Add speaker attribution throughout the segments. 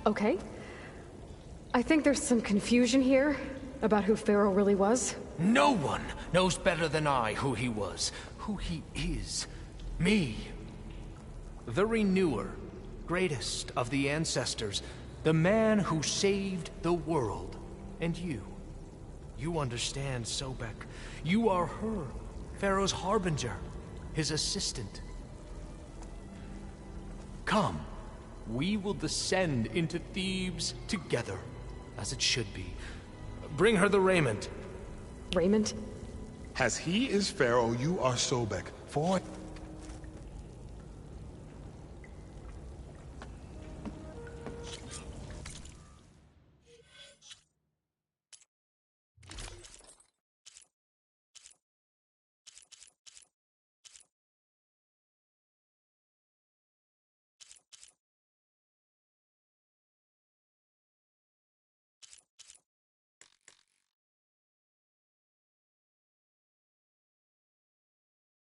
Speaker 1: Okay. I think there's some confusion here about who Pharaoh really was.
Speaker 2: No one knows better than I who he was, who he is. Me. The renewer, greatest of the ancestors, the man who saved the world. And you. You understand, Sobek. You are her, Pharaoh's harbinger, his assistant. Come, we will descend into Thebes together, as it should be. Bring her the raiment.
Speaker 1: Raiment?
Speaker 3: As he is Pharaoh, you are Sobek. For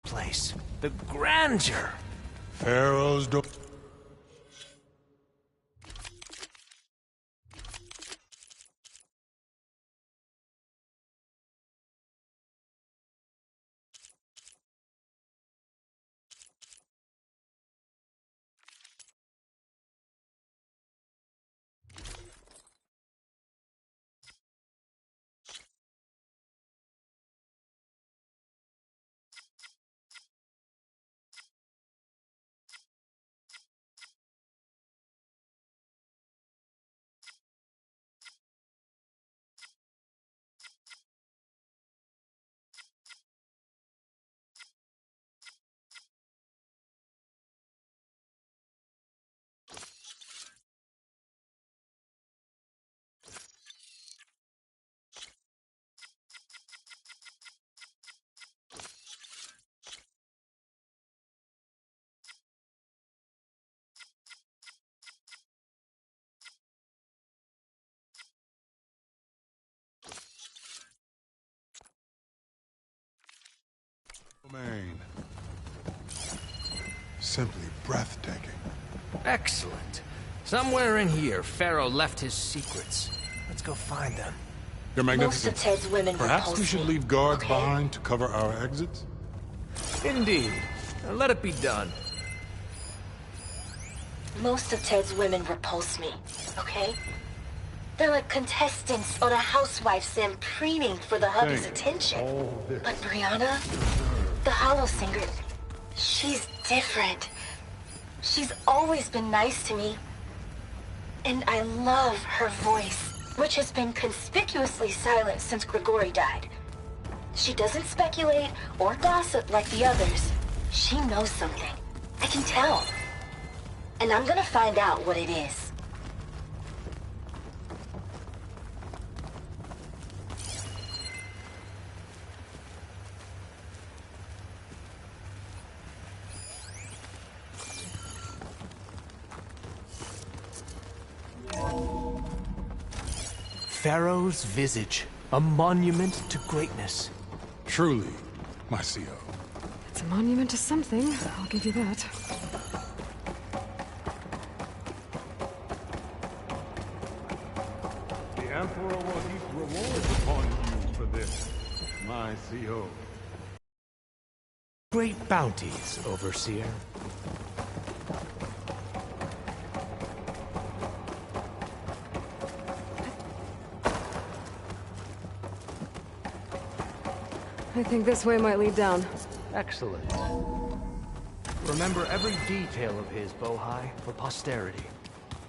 Speaker 2: Place. The grandeur.
Speaker 3: Pharaoh's door. Domain. Simply breathtaking.
Speaker 2: Excellent. Somewhere in here, Pharaoh left his secrets. Let's go find them.
Speaker 3: Your
Speaker 4: Most of
Speaker 3: Magnificence.
Speaker 4: Ted's women
Speaker 3: Perhaps
Speaker 4: repulse
Speaker 3: we should
Speaker 4: me,
Speaker 3: leave guards
Speaker 4: okay?
Speaker 3: behind to cover our exits?
Speaker 2: Indeed. Let it be done.
Speaker 4: Most of Ted's women repulse me, okay? They're like contestants on a housewife sim preening for the hubby's attention. But Brianna, the Hollow Singer, she's different. She's always been nice to me. And I love her voice, which has been conspicuously silent since Grigori died. She doesn't speculate or gossip like the others. She knows something. I can tell. And I'm gonna find out what it is.
Speaker 2: Pharaoh's visage, a monument to greatness.
Speaker 3: Truly, my CO.
Speaker 1: It's a monument to something, I'll give you that.
Speaker 5: The Emperor will heap rewards upon you for this, my CO.
Speaker 2: Great bounties, Overseer.
Speaker 1: I think this way might lead down.
Speaker 2: Excellent. Remember every detail of his, Bohai, for posterity.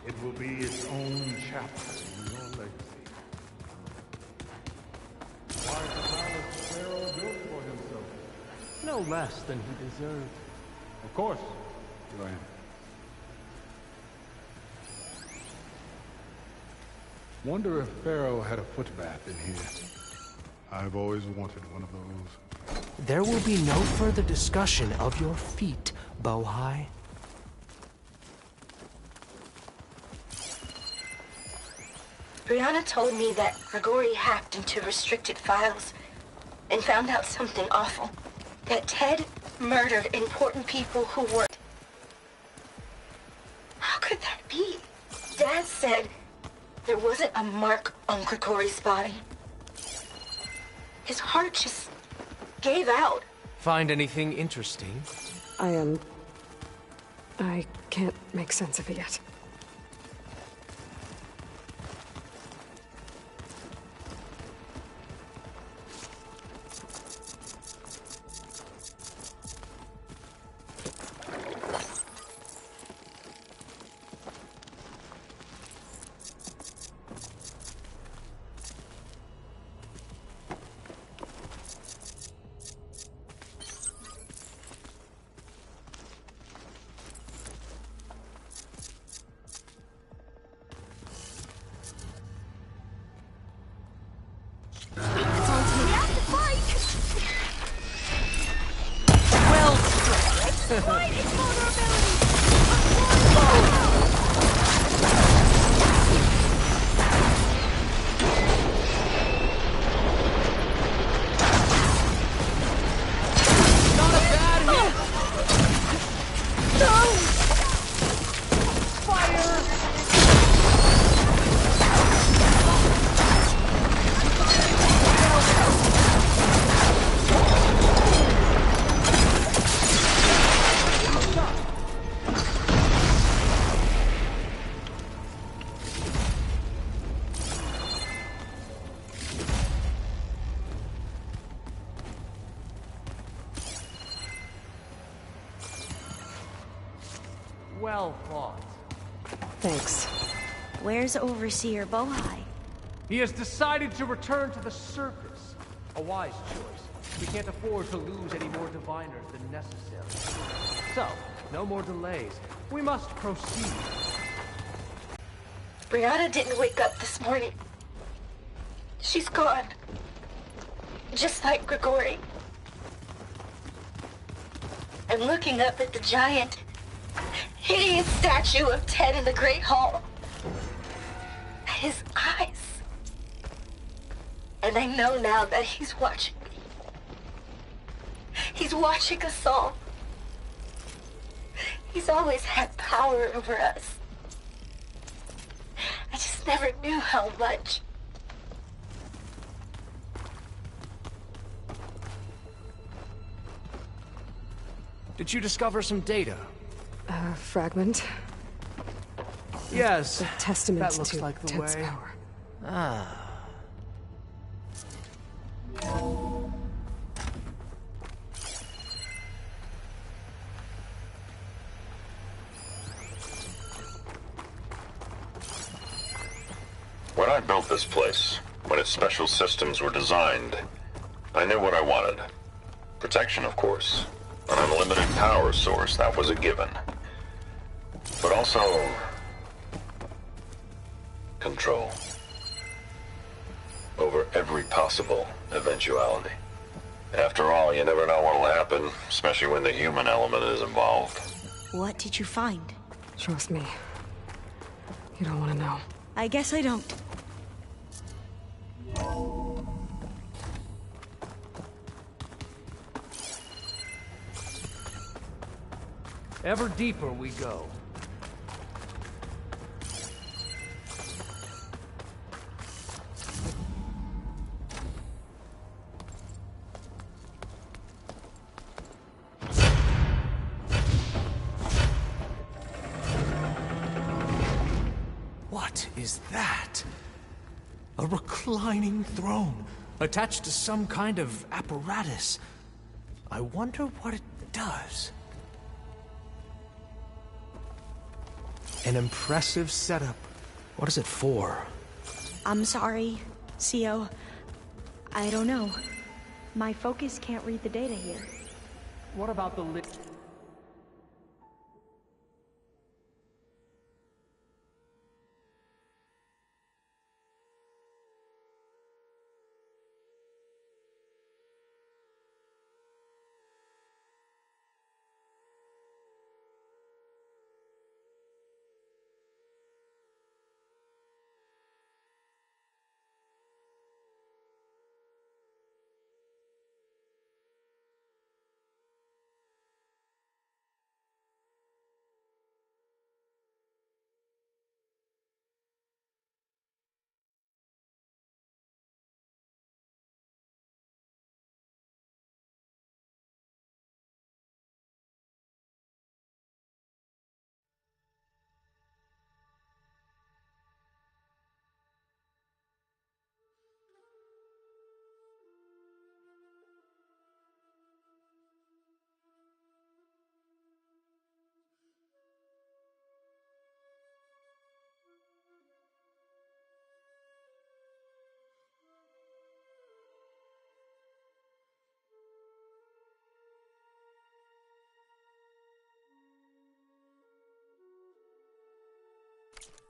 Speaker 5: It will be its own chapter in your legacy. Why is the palace Pharaoh built for himself?
Speaker 2: No less than he deserved.
Speaker 5: Of course, Your Honor.
Speaker 3: Wonder if Pharaoh had a foot bath in here. I've always wanted one of those.
Speaker 2: There will be no further discussion of your feet, Bohai.
Speaker 4: Brianna told me that Grigori hacked into restricted files and found out something awful. That Ted murdered important people who weren't. How could that be? Dad Dad said there wasn't a mark on Grigori's body. His heart just gave out.
Speaker 2: Find anything interesting?
Speaker 1: I can't make sense of it yet.
Speaker 2: Well fought.
Speaker 1: Thanks.
Speaker 6: Where's Overseer Bohai?
Speaker 2: He has decided to return to the surface. A wise choice. We can't afford to lose any more diviners than necessary. So, no more delays. We must proceed.
Speaker 4: Brianna didn't wake up this morning. She's gone. Just like Grigori. I'm looking up at the giant, hideous statue of Ted in the Great Hall. At his eyes. And I know now that he's watching me. He's watching us all. He's always had power over us. I just never knew how much.
Speaker 2: Did you discover some data?
Speaker 1: A fragment.
Speaker 2: Yes.
Speaker 1: A testament
Speaker 2: that looks
Speaker 1: to
Speaker 2: like the
Speaker 1: Ted's
Speaker 2: way.
Speaker 1: power.
Speaker 2: Ah.
Speaker 7: When I built this place, when its special systems were designed, I knew what I wanted. Protection, of course. An unlimited power source, that was a given. But also... control. Over every possible eventuality. After all, you never know what'll happen, especially when the human element is involved.
Speaker 6: What did you find?
Speaker 1: Trust me. You don't want to know.
Speaker 6: I guess I don't.
Speaker 2: Ever deeper we go. What is that? A reclining throne, attached to some kind of apparatus. I wonder what it does. An impressive setup. What is it for?
Speaker 6: I'm sorry, CO. I don't know. My focus can't read the data here.
Speaker 2: What about the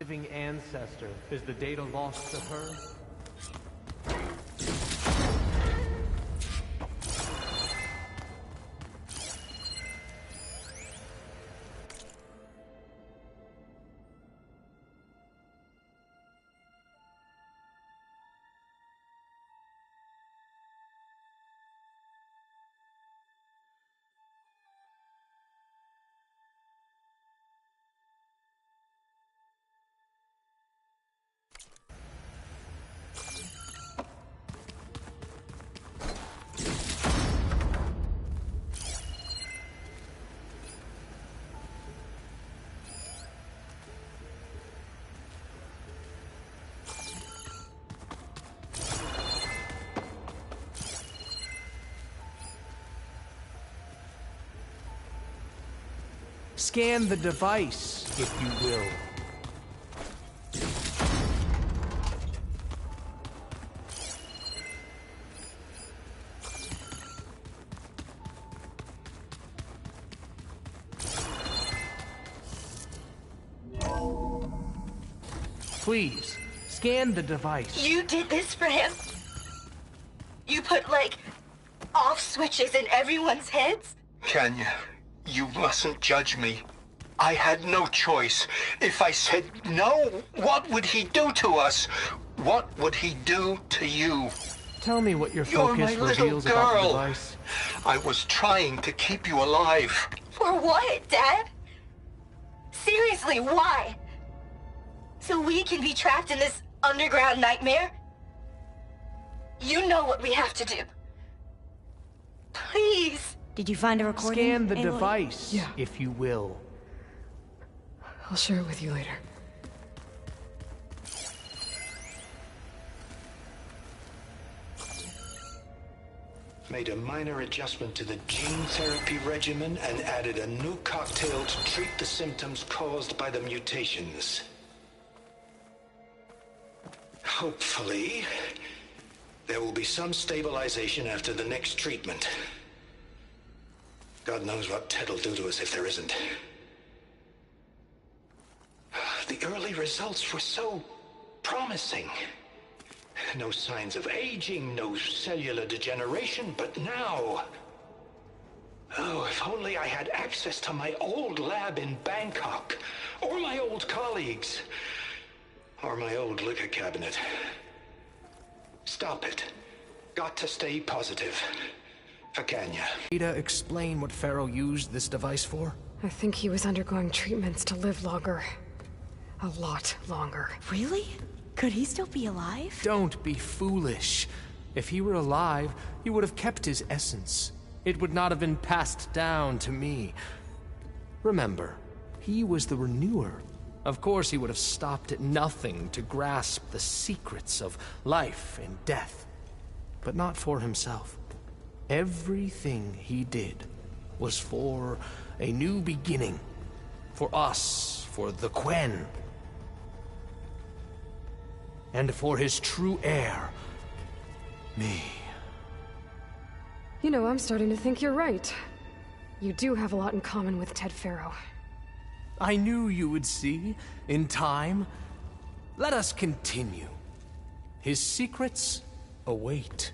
Speaker 2: living ancestor. Is the data lost to her? Scan the device, if you will. Please, scan the device.
Speaker 4: You did this for him? You put, like, off switches in everyone's heads?
Speaker 8: Kenya, you mustn't judge me. I had no choice. If I said no, what would he do to us? What would he do to you?
Speaker 2: Tell me what your
Speaker 8: You're
Speaker 2: focus
Speaker 8: my little
Speaker 2: reveals about the
Speaker 8: girl.
Speaker 2: device.
Speaker 8: I was trying to keep you alive.
Speaker 4: For what, Dad? Seriously, why? So we can be trapped in this underground nightmare? You know what we have to do. Please.
Speaker 6: Did you find a recording?
Speaker 2: Scan the
Speaker 6: Aloy?
Speaker 2: device,
Speaker 1: Yeah.
Speaker 2: if you will.
Speaker 1: I'll share it with you later.
Speaker 9: Made a minor adjustment to the gene therapy regimen and added a new cocktail to treat the symptoms caused by the mutations. Hopefully, there will be some stabilization after the next treatment. God knows what Ted will do to us if there isn't. The early results were so promising. No signs of aging, no cellular degeneration, but now... Oh, if only I had access to my old lab in Bangkok, or my old colleagues, or my old liquor cabinet. Stop it. Got to stay positive. For Kenya.
Speaker 2: Ada, explain what Pharaoh used this device for?
Speaker 1: I think he was undergoing treatments to live longer. A lot longer.
Speaker 6: Really? Could he still be alive?
Speaker 2: Don't be foolish. If he were alive, he would have kept his essence. It would not have been passed down to me. Remember, he was the renewer. Of course, he would have stopped at nothing to grasp the secrets of life and death. But not for himself. Everything he did was for a new beginning. For us, for the Quen. And for his true heir, me.
Speaker 1: You know, I'm starting to think you're right. You do have a lot in common with Ted Pharaoh.
Speaker 2: I knew you would see, in time. Let us continue. His secrets await.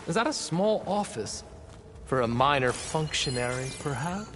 Speaker 2: Is that a small office? For a minor functionary, perhaps?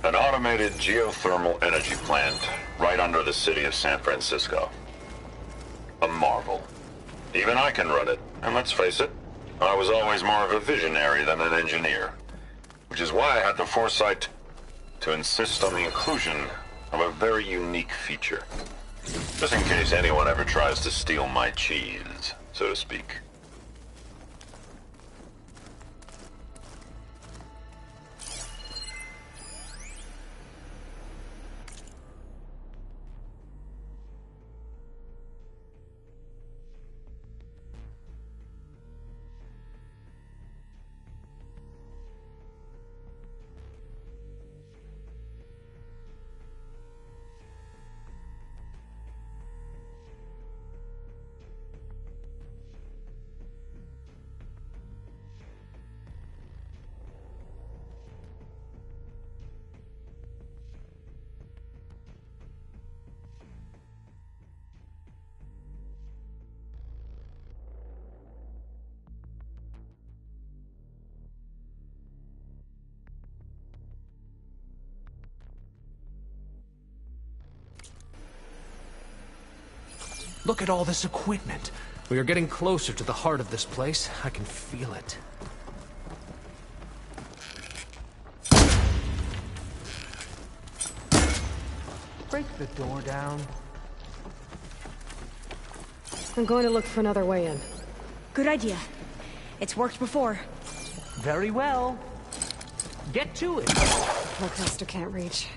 Speaker 7: An automated geothermal energy plant right under the city of San Francisco. A marvel. Even I can run it, and let's face it, I was always more of a visionary than an engineer. Which is why I had the foresight to insist on the inclusion of a very unique feature. Just in case anyone ever tries to steal my cheese, so to speak.
Speaker 2: Look at all this equipment. We are getting closer to the heart of this place. I can feel it. Break the door down.
Speaker 1: I'm going to look for another way in.
Speaker 6: Good idea. It's worked before.
Speaker 2: Very well. Get to it.
Speaker 1: Lockmaster can't reach.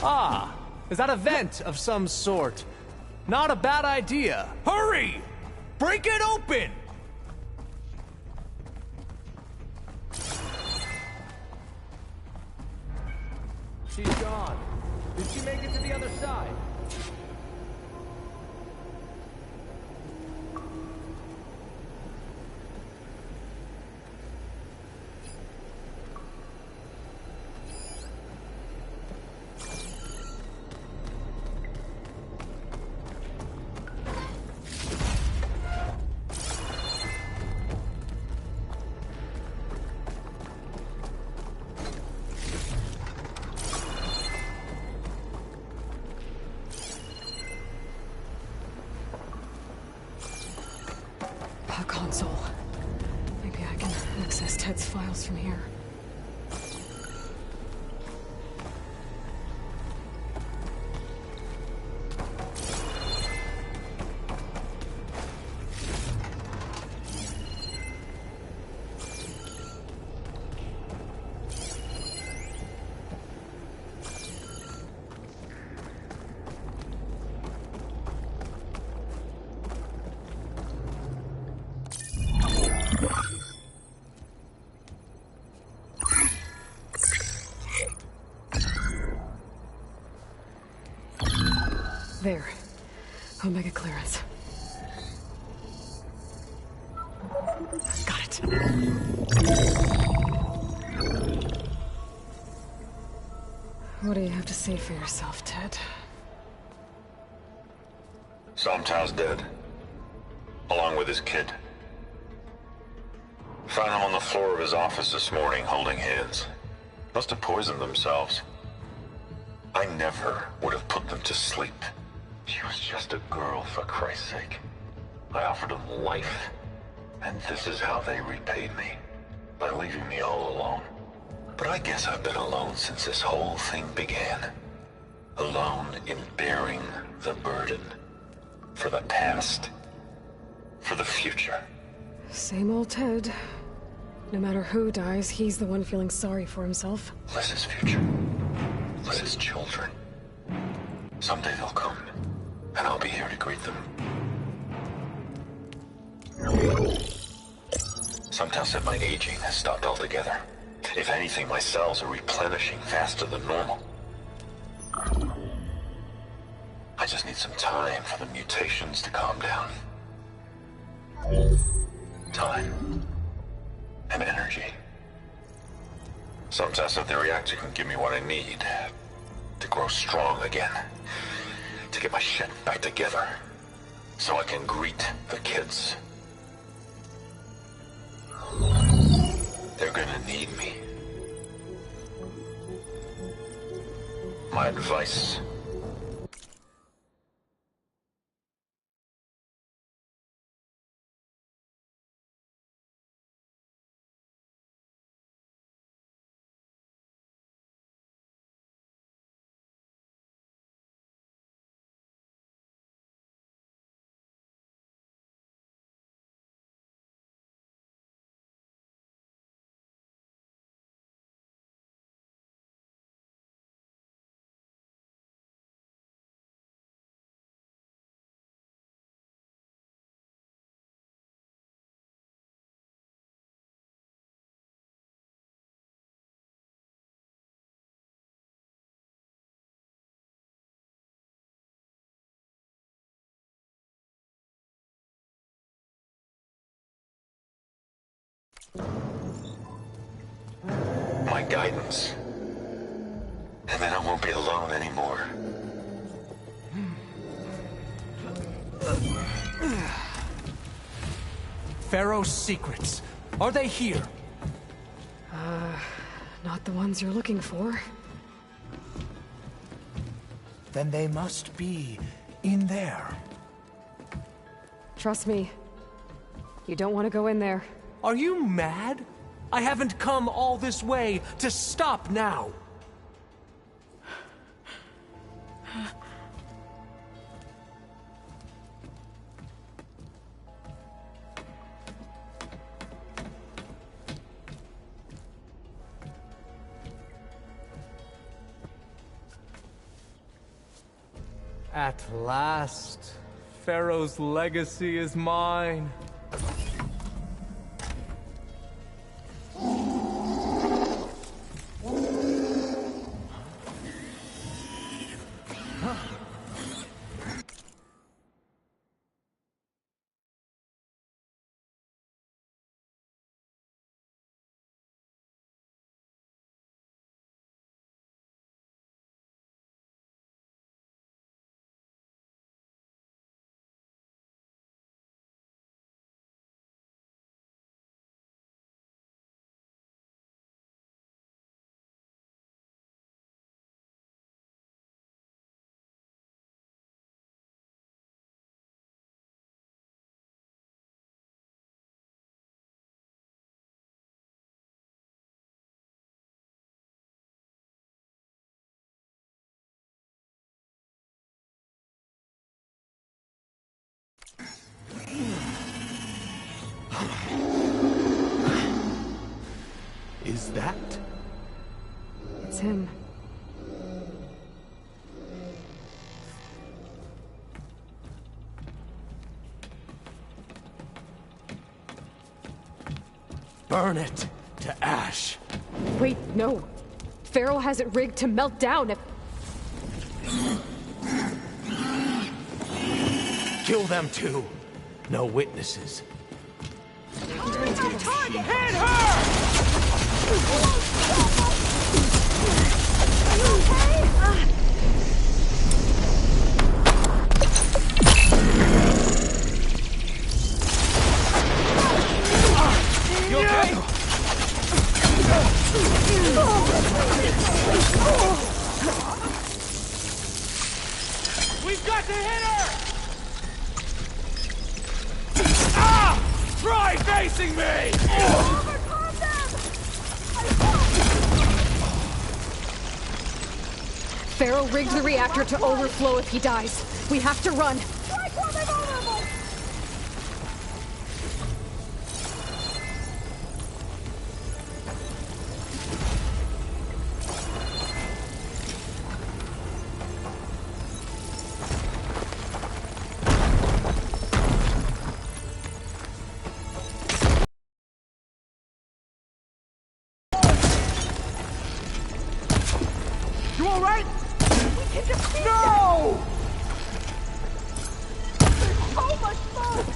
Speaker 2: Ah, is that a vent of some sort? Not a bad idea. Hurry! Break it open! She's gone. Did she make it to the other side?
Speaker 1: A console. Maybe I can access Ted's files from here. There. Omega clearance. Got it. What do you have to say for yourself, Ted?
Speaker 7: Somtow's dead. Along with his kid. Found him on the floor of his office this morning, holding hands. Must have poisoned themselves. I never would have put them to sleep. She was just a girl, for Christ's sake. I offered them life, and this is how they repaid me. By leaving me all alone. But I guess I've been alone since this whole thing began. Alone in bearing the burden. For the past. For the future.
Speaker 1: Same old Ted. No matter who dies, he's the one feeling sorry for himself.
Speaker 7: Liz's future. Liz's children. Someday they'll come. And I'll be here to greet them. Sometimes said my aging has stopped altogether. If anything, my cells are replenishing faster than normal. I just need some time for the mutations to calm down. Time. And energy. Sometimes if the reactor can give me what I need to grow strong again. to get my shit back together. So I can greet the kids. They're gonna need me. My advice: my guidance. And then I won't be alone anymore.
Speaker 2: Pharaoh's secrets. Are they here?
Speaker 1: Not the ones you're looking for.
Speaker 2: Then they must be in there.
Speaker 1: Trust me. You don't want to go in there.
Speaker 2: Are you mad? I haven't come all this way to stop now. At last, Pharaoh's legacy is mine. Is that?
Speaker 1: It's him.
Speaker 2: Burn it to ash.
Speaker 1: Wait, no. Pharaoh has it rigged to melt down if...
Speaker 2: Kill them too. No witnesses. Hit her! You okay? We've got to hit her! Ah! Try facing me!
Speaker 10: Overcome them!
Speaker 1: Pharaoh rigged the reactor to overflow if he dies. We have to run.
Speaker 10: Strike while they're vulnerable!
Speaker 2: You all right?
Speaker 10: We can defeat
Speaker 2: No!
Speaker 10: them! So much smoke!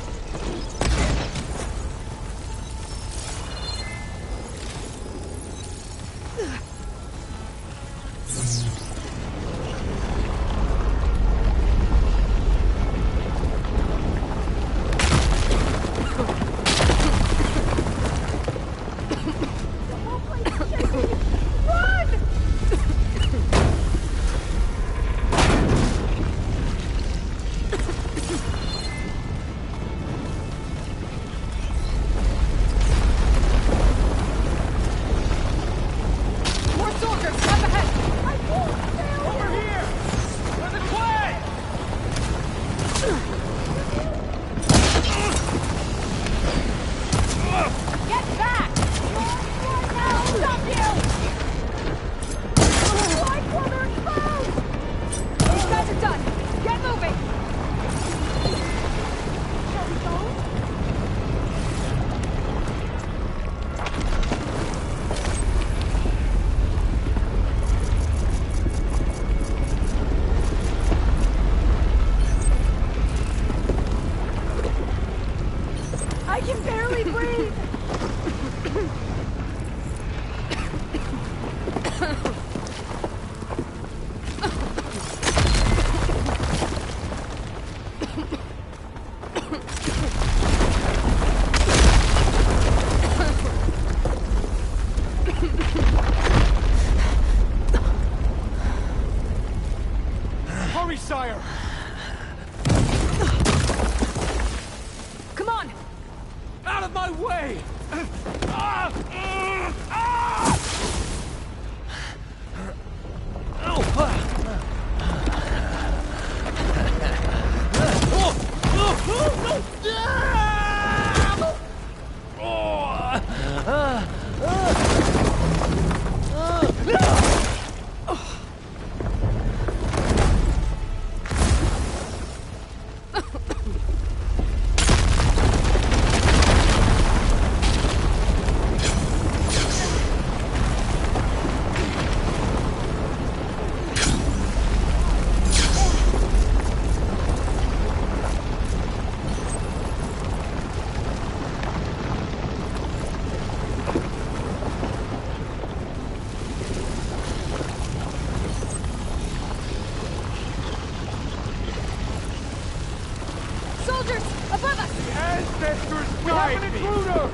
Speaker 2: Hurry, sire!
Speaker 1: Come on!
Speaker 2: Out of my way!
Speaker 1: Soldiers! Above us!
Speaker 5: Ancestors
Speaker 2: We have an intruder!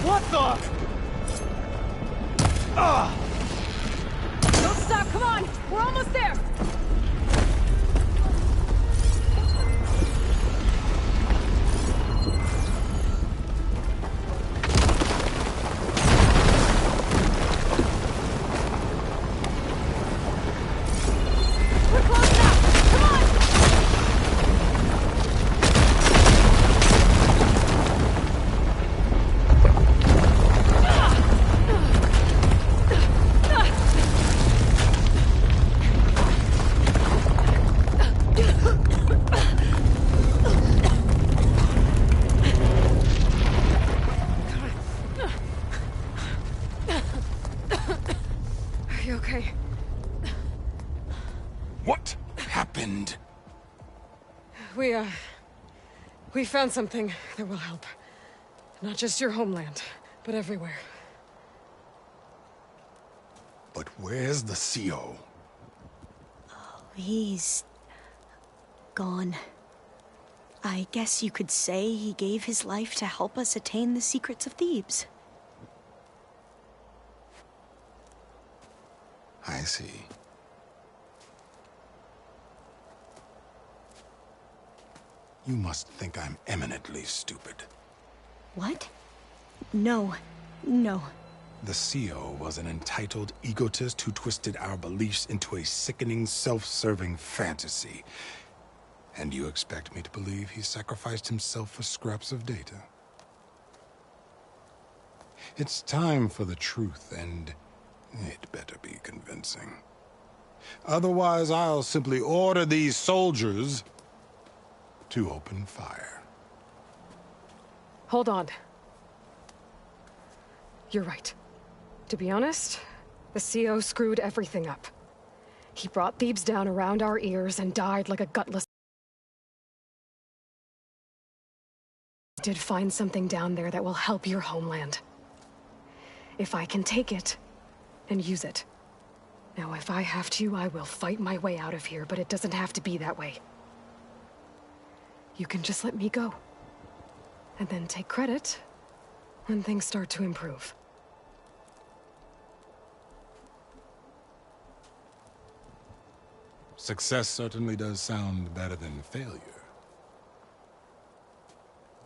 Speaker 2: What the?
Speaker 1: Don't stop, come on! We're almost there! We're close now! Come on! Are you okay?
Speaker 3: What happened?
Speaker 1: We found something that will help. Not just your homeland, but everywhere.
Speaker 3: But where's the CO?
Speaker 6: He's gone. I guess you could say he gave his life to help us attain the secrets of Thebes.
Speaker 3: I see. You must think I'm eminently stupid.
Speaker 6: What? No. No.
Speaker 3: The CO was an entitled egotist who twisted our beliefs into a sickening, self-serving fantasy. And you expect me to believe he sacrificed himself for scraps of data? It's time for the truth, and it better be convincing. Otherwise, I'll simply order these soldiers to open fire.
Speaker 1: Hold on. You're right. To be honest, the CO screwed everything up. He brought Thebes down around our ears and died like a gutless... Did find something down there that will help your homeland. If I can take it and use it. Now, if I have to, I will fight my way out of here, but it doesn't have to be that way. You can just let me go. And then take credit when things start to improve.
Speaker 3: Success certainly does sound better than failure.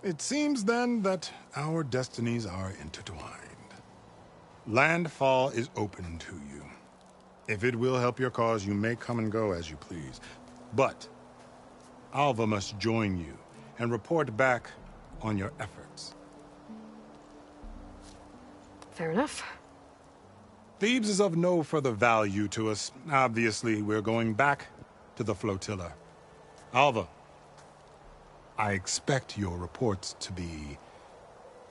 Speaker 3: It seems then that our destinies are intertwined. Landfall is open to you. If it will help your cause, you may come and go as you please. But Alva must join you and report back on your efforts.
Speaker 1: Fair enough.
Speaker 3: Thebes is of no further value to us. Obviously, we're going back to the flotilla. Alva, I expect your reports to be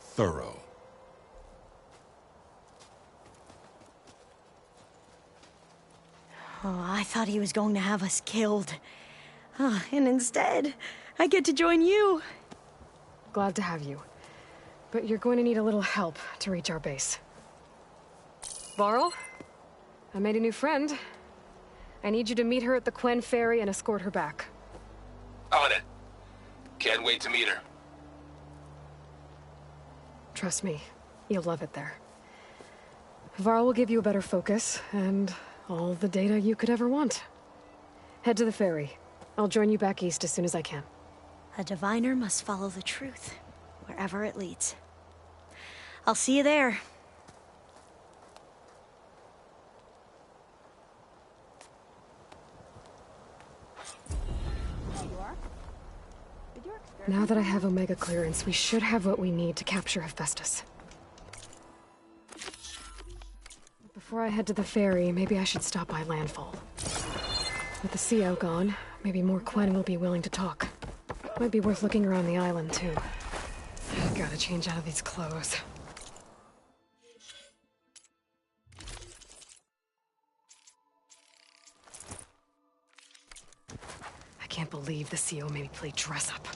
Speaker 3: thorough.
Speaker 6: Oh, I thought he was going to have us killed. And instead, I get to join you.
Speaker 1: Glad to have you. But you're going to need a little help to reach our base. Varl, I made a new friend. I need you to meet her at the Quen Ferry and escort her back.
Speaker 11: On it. Can't wait to meet her.
Speaker 1: Trust me, you'll love it there. Varl will give you a better focus, and all the data you could ever want. Head to the ferry. I'll join you back east as soon as I can.
Speaker 6: A diviner must follow the truth, wherever it leads. I'll see you there.
Speaker 1: Now that I have Omega clearance, we should have what we need to capture Hephaestus. Before I head to the ferry, maybe I should stop by Landfall. With the CO gone, maybe more Quen will be willing to talk. Might be worth looking around the island, too. Gotta change out of these clothes. I can't believe the CO made me play dress-up.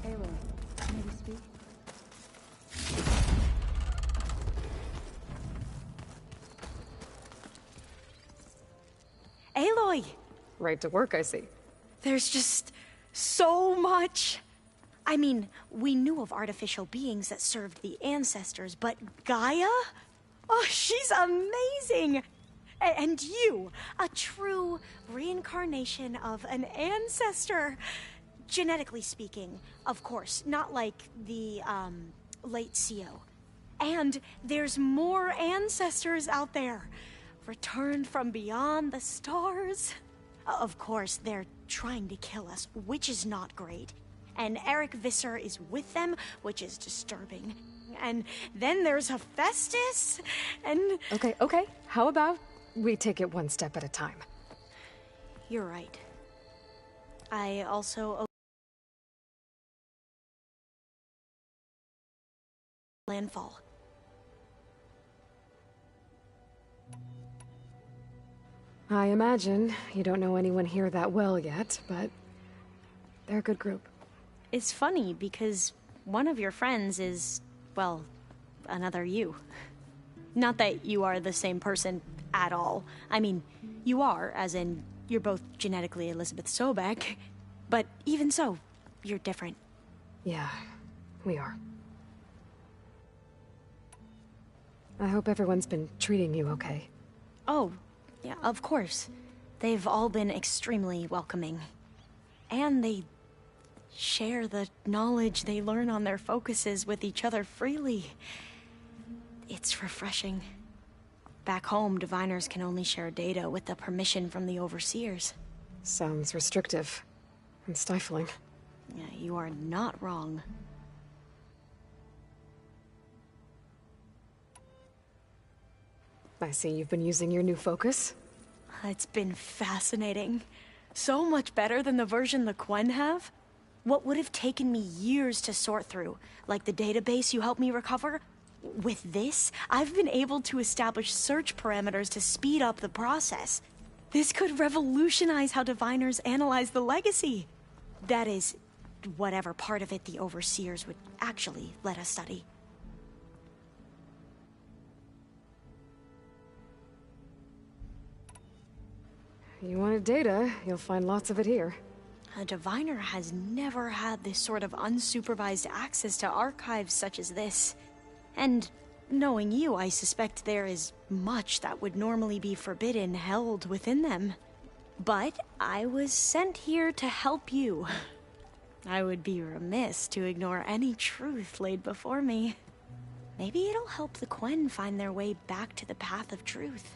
Speaker 10: Aloy, may we speak?
Speaker 6: Aloy!
Speaker 1: Right to work, I see.
Speaker 6: There's just so much. I mean, we knew of artificial beings that served the ancestors, but Gaia? Oh, she's amazing! And you, a true reincarnation of an ancestor. Genetically speaking, of course, not like the, late CO. And there's more ancestors out there, returned from beyond the stars. Of course, they're trying to kill us, which is not great. and Eric Visser is with them, which is disturbing. And then there's Hephaestus, and...
Speaker 1: Okay. How about we take it one step at a time?
Speaker 6: You're right. I also... landfall.
Speaker 1: I imagine you don't know anyone here that well yet, but they're a good group.
Speaker 6: It's funny because one of your friends is, well, another you. Not that you are the same person at all. I mean, you are, as in, you're both genetically Elizabeth Sobek, but even so, you're different.
Speaker 1: Yeah, we are. I hope everyone's been treating you okay.
Speaker 6: Oh, yeah, of course. They've all been extremely welcoming. And they share the knowledge they learn on their focuses with each other freely. It's refreshing. Back home, diviners can only share data with the permission from the overseers.
Speaker 1: Sounds restrictive and stifling.
Speaker 6: Yeah, you are not wrong.
Speaker 1: I see you've been using your new focus.
Speaker 6: It's been fascinating. So much better than the version the Quen have. What would have taken me years to sort through, like the database you helped me recover, with this, I've been able to establish search parameters to speed up the process. This could revolutionize how diviners analyze the legacy. That is, whatever part of it the overseers would actually let us study.
Speaker 1: You wanted data, you'll find lots of it here.
Speaker 6: A diviner has never had this sort of unsupervised access to archives such as this. And knowing you, I suspect there is much that would normally be forbidden held within them. But I was sent here to help you. I would be remiss to ignore any truth laid before me. Maybe it'll help the Quen find their way back to the path of truth.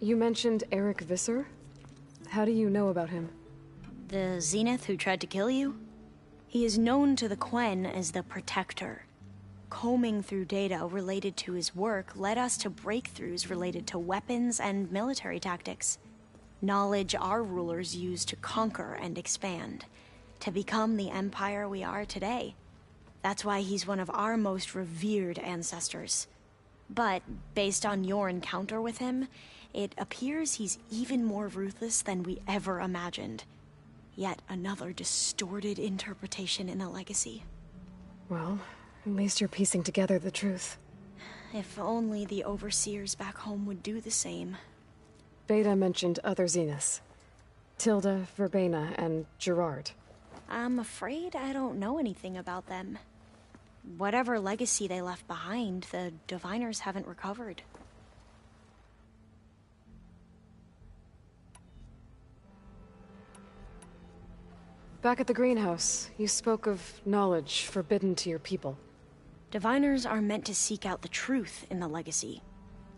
Speaker 1: You mentioned Eric Visser? How do you know about him?
Speaker 6: The Zenith who tried to kill you? He is known to the Quen as the Protector. Combing through data related to his work led us to breakthroughs related to weapons and military tactics. Knowledge our rulers used to conquer and expand, to become the empire we are today. That's why he's one of our most revered ancestors. But based on your encounter with him, it appears he's even more ruthless than we ever imagined. Yet another distorted interpretation in the legacy.
Speaker 1: Well, at least you're piecing together the truth.
Speaker 6: If only the overseers back home would do the same.
Speaker 1: Beta mentioned other Zeniths. Tilda, Verbena, and Gerard.
Speaker 6: I'm afraid I don't know anything about them. Whatever legacy they left behind, the diviners haven't recovered.
Speaker 1: Back at the greenhouse, you spoke of knowledge forbidden to your people.
Speaker 6: Diviners are meant to seek out the truth in the legacy,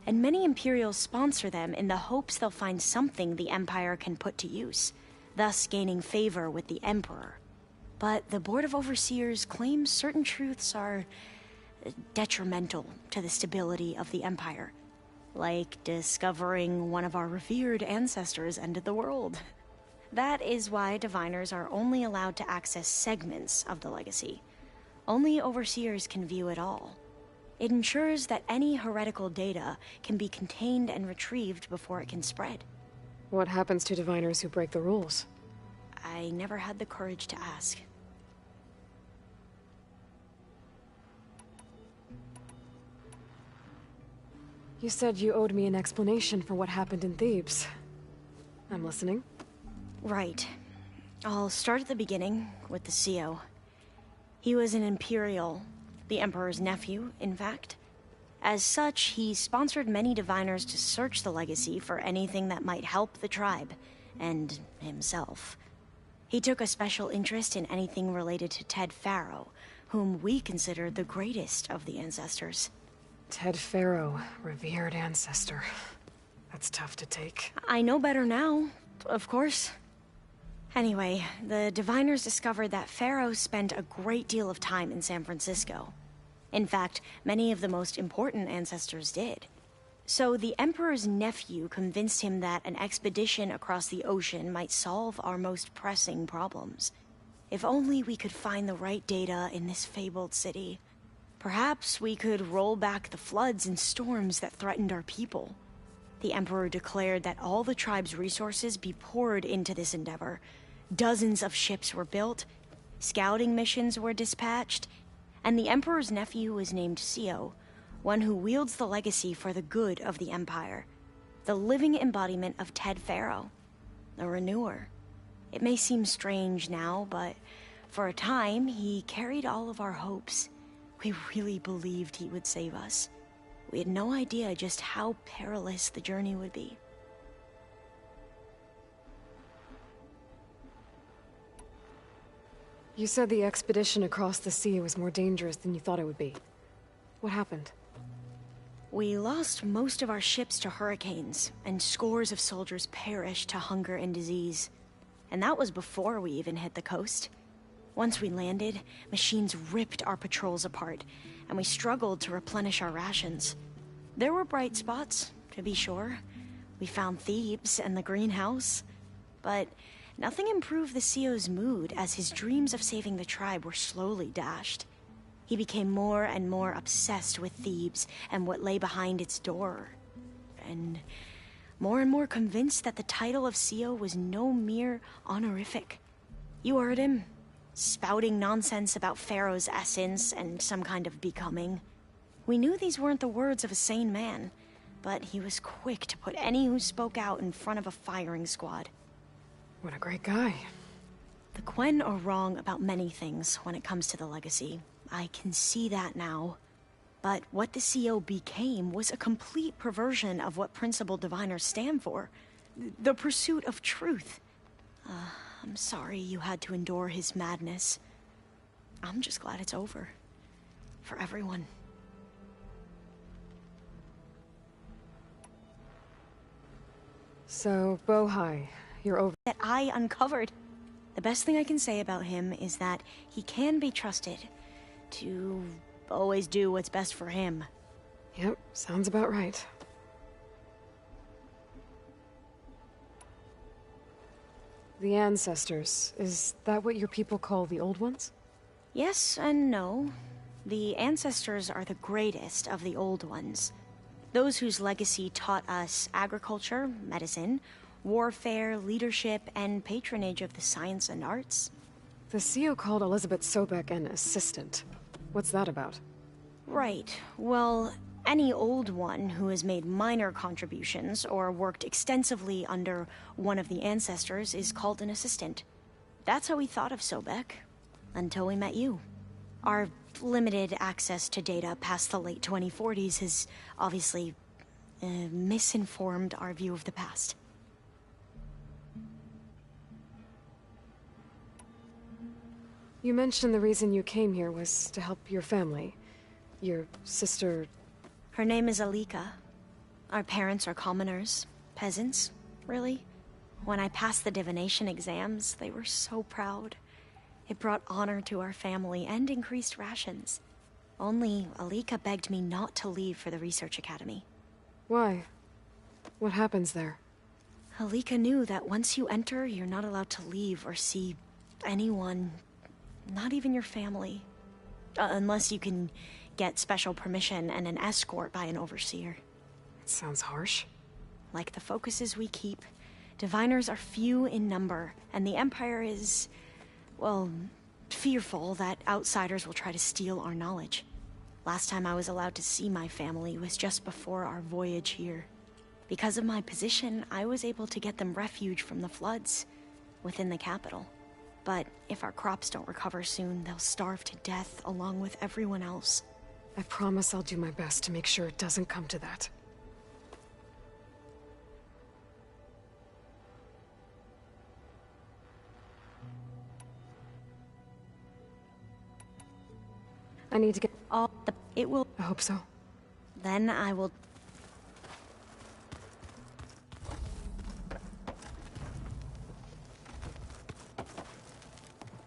Speaker 6: and many Imperials sponsor them in the hopes they'll find something the Empire can put to use, thus gaining favor with the Emperor. But the Board of Overseers claims certain truths are detrimental to the stability of the Empire, like discovering one of our revered ancestors ended the world. That is why diviners are only allowed to access segments of the legacy. Only overseers can view it all. It ensures that any heretical data can be contained and retrieved before it can spread.
Speaker 1: What happens to diviners who break the rules?
Speaker 6: I never had the courage to ask.
Speaker 1: You said you owed me an explanation for what happened in Thebes. I'm listening.
Speaker 6: Right. I'll start at the beginning, with the CO. He was an Imperial, the Emperor's nephew, in fact. As such, he sponsored many diviners to search the legacy for anything that might help the tribe, and himself. He took a special interest in anything related to Ted Faro, whom we consider the greatest of the ancestors.
Speaker 1: Ted Faro, revered ancestor. That's tough to take.
Speaker 6: I know better now, of course. Anyway, the diviners discovered that Pharaoh spent a great deal of time in San Francisco. In fact, many of the most important ancestors did. So the Emperor's nephew convinced him that an expedition across the ocean might solve our most pressing problems. If only we could find the right data in this fabled city. Perhaps we could roll back the floods and storms that threatened our people. The Emperor declared that all the tribe's resources be poured into this endeavor. Dozens of ships were built, scouting missions were dispatched, and the Emperor's nephew was named Seo, one who wields the legacy for the good of the Empire. The living embodiment of Ted Pharaoh, the Renewer. It may seem strange now, but for a time, he carried all of our hopes. We really believed he would save us. We had no idea just how perilous the journey would be.
Speaker 1: You said the expedition across the sea was more dangerous than you thought it would be. What happened?
Speaker 6: We lost most of our ships to hurricanes, and scores of soldiers perished to hunger and disease. And that was before we even hit the coast. Once we landed, machines ripped our patrols apart, and we struggled to replenish our rations. There were bright spots, to be sure. We found Thebes and the greenhouse. But nothing improved the CEO's mood as his dreams of saving the tribe were slowly dashed. He became more and more obsessed with Thebes and what lay behind its door. And more convinced that the title of CEO was no mere honorific. You heard him, spouting nonsense about Pharaoh's essence and some kind of becoming. We knew these weren't the words of a sane man, but he was quick to put any who spoke out in front of a firing squad.
Speaker 1: What a great guy.
Speaker 6: The Quen are wrong about many things when it comes to the legacy. I can see that now. But what the CO became was a complete perversion of what principled diviners stand for. The pursuit of truth. I'm sorry you had to endure his madness. I'm just glad it's over. For everyone.
Speaker 1: So, Bohai, you're over...
Speaker 6: That I uncovered. The best thing I can say about him is that he can be trusted to always do what's best for him.
Speaker 1: Yep, sounds about right. The ancestors, is that what your people call the old ones?
Speaker 6: Yes and no. The ancestors are the greatest of the old ones. Those whose legacy taught us agriculture, medicine, warfare, leadership, and patronage of the science and arts.
Speaker 1: The CEO called Elizabeth Sobek an assistant. What's that about?
Speaker 6: Right. Well, any old one who has made minor contributions or worked extensively under one of the ancestors is called an assistant. That's how we thought of Sobek, until we met you. Our limited access to data past the late 2040s has obviously misinformed our view of the past.
Speaker 1: You mentioned the reason you came here was to help your family. Your sister...
Speaker 6: Her name is Alika. Our parents are commoners. Peasants, really. When I passed the divination exams, they were so proud. It brought honor to our family and increased rations. Only Alika begged me not to leave for the research academy.
Speaker 1: Why? What happens there?
Speaker 6: Alika knew that once you enter, you're not allowed to leave or see anyone. Not even your family. Unless you can get special permission and an escort by an overseer.
Speaker 1: It sounds harsh.
Speaker 6: Like the focuses we keep, diviners are few in number, and the Empire is, well, fearful that outsiders will try to steal our knowledge. Last time I was allowed to see my family was just before our voyage here. Because of my position, I was able to get them refuge from the floods within the capital. But if our crops don't recover soon, they'll starve to death along with everyone else.
Speaker 1: I promise I'll do my best to make sure it doesn't come to that. I need to get...
Speaker 6: It will...
Speaker 1: I hope so.
Speaker 6: Then I will...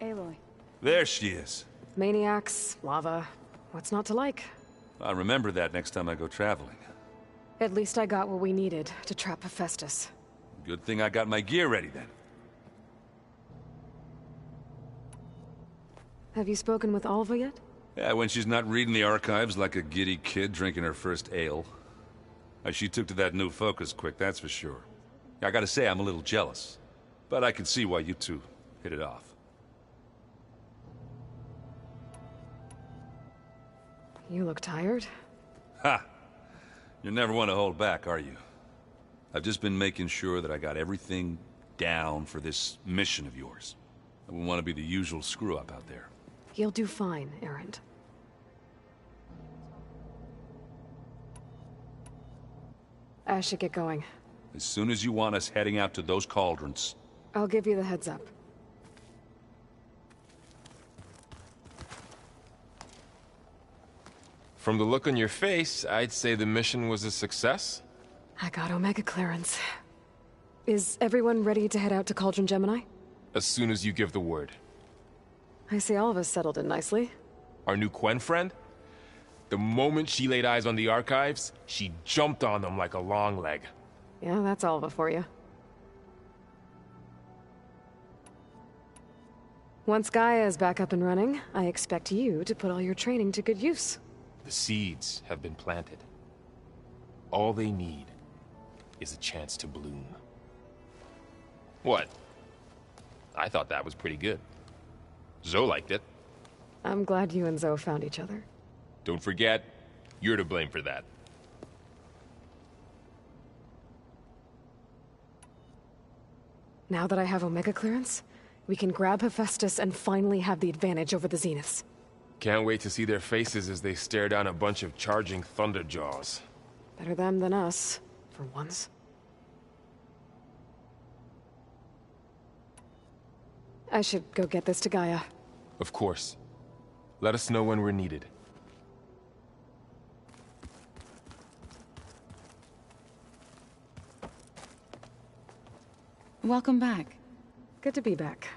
Speaker 1: Aloy.
Speaker 12: There she is.
Speaker 1: Maniacs, lava. What's not to like?
Speaker 12: I'll remember that next time I go traveling.
Speaker 1: At least I got what we needed to trap Hephaestus.
Speaker 12: Good thing I got my gear ready then.
Speaker 1: Have you spoken with Alva yet?
Speaker 12: Yeah, when she's not reading the archives like a giddy kid drinking her first ale. She took to that new focus quick, that's for sure. I gotta say, I'm a little jealous. But I can see why you two hit it off.
Speaker 1: You look tired.
Speaker 12: Ha! You never want to hold back, are you? I've just been making sure that I got everything down for this mission of yours. I wouldn't want to be the usual screw-up out there.
Speaker 1: You'll do fine, Erend. I should get going.
Speaker 12: As soon as you want us heading out to those cauldrons.
Speaker 1: I'll give you the heads up.
Speaker 11: From the look on your face, I'd say the mission was a success.
Speaker 1: I got Omega clearance. Is everyone ready to head out to Cauldron Gemini?
Speaker 11: As soon as you give the word.
Speaker 1: I see all of us settled in nicely.
Speaker 11: Our new Quen friend? The moment she laid eyes on the archives, she jumped on them like a long leg.
Speaker 1: Yeah, that's Alva for you. Once Gaia is back up and running, I expect you to put all your training to good use.
Speaker 11: The seeds have been planted. All they need is a chance to bloom. What? I thought that was pretty good. Zoe liked it.
Speaker 1: I'm glad you and Zoe found each other.
Speaker 11: Don't forget, you're to blame for that.
Speaker 1: Now that I have Omega clearance, we can grab Hephaestus and finally have the advantage over the Zeniths.
Speaker 11: Can't wait to see their faces as they stare down a bunch of charging Thunderjaws.
Speaker 1: Better them than us, for once. I should go get this to Gaia.
Speaker 11: Of course. Let us know when we're needed.
Speaker 13: Welcome back.
Speaker 1: Good to be back.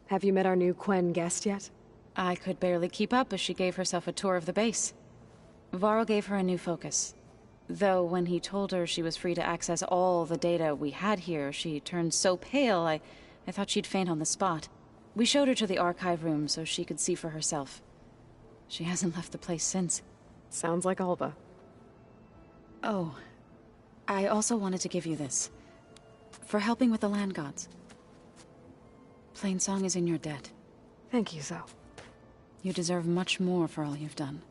Speaker 1: Have you met our new Quen guest yet?
Speaker 13: I could barely keep up as she gave herself a tour of the base. Varl gave her a new focus. Though when he told her she was free to access all the data we had here, she turned so pale I thought she'd faint on the spot. We showed her to the archive room so she could see for herself. She hasn't left the place since.
Speaker 1: Sounds like Alva.
Speaker 13: Oh, I also wanted to give you this. For helping with the land gods. Plainsong is in your debt.
Speaker 1: Thank you, Zoe.
Speaker 13: You deserve much more for all you've done.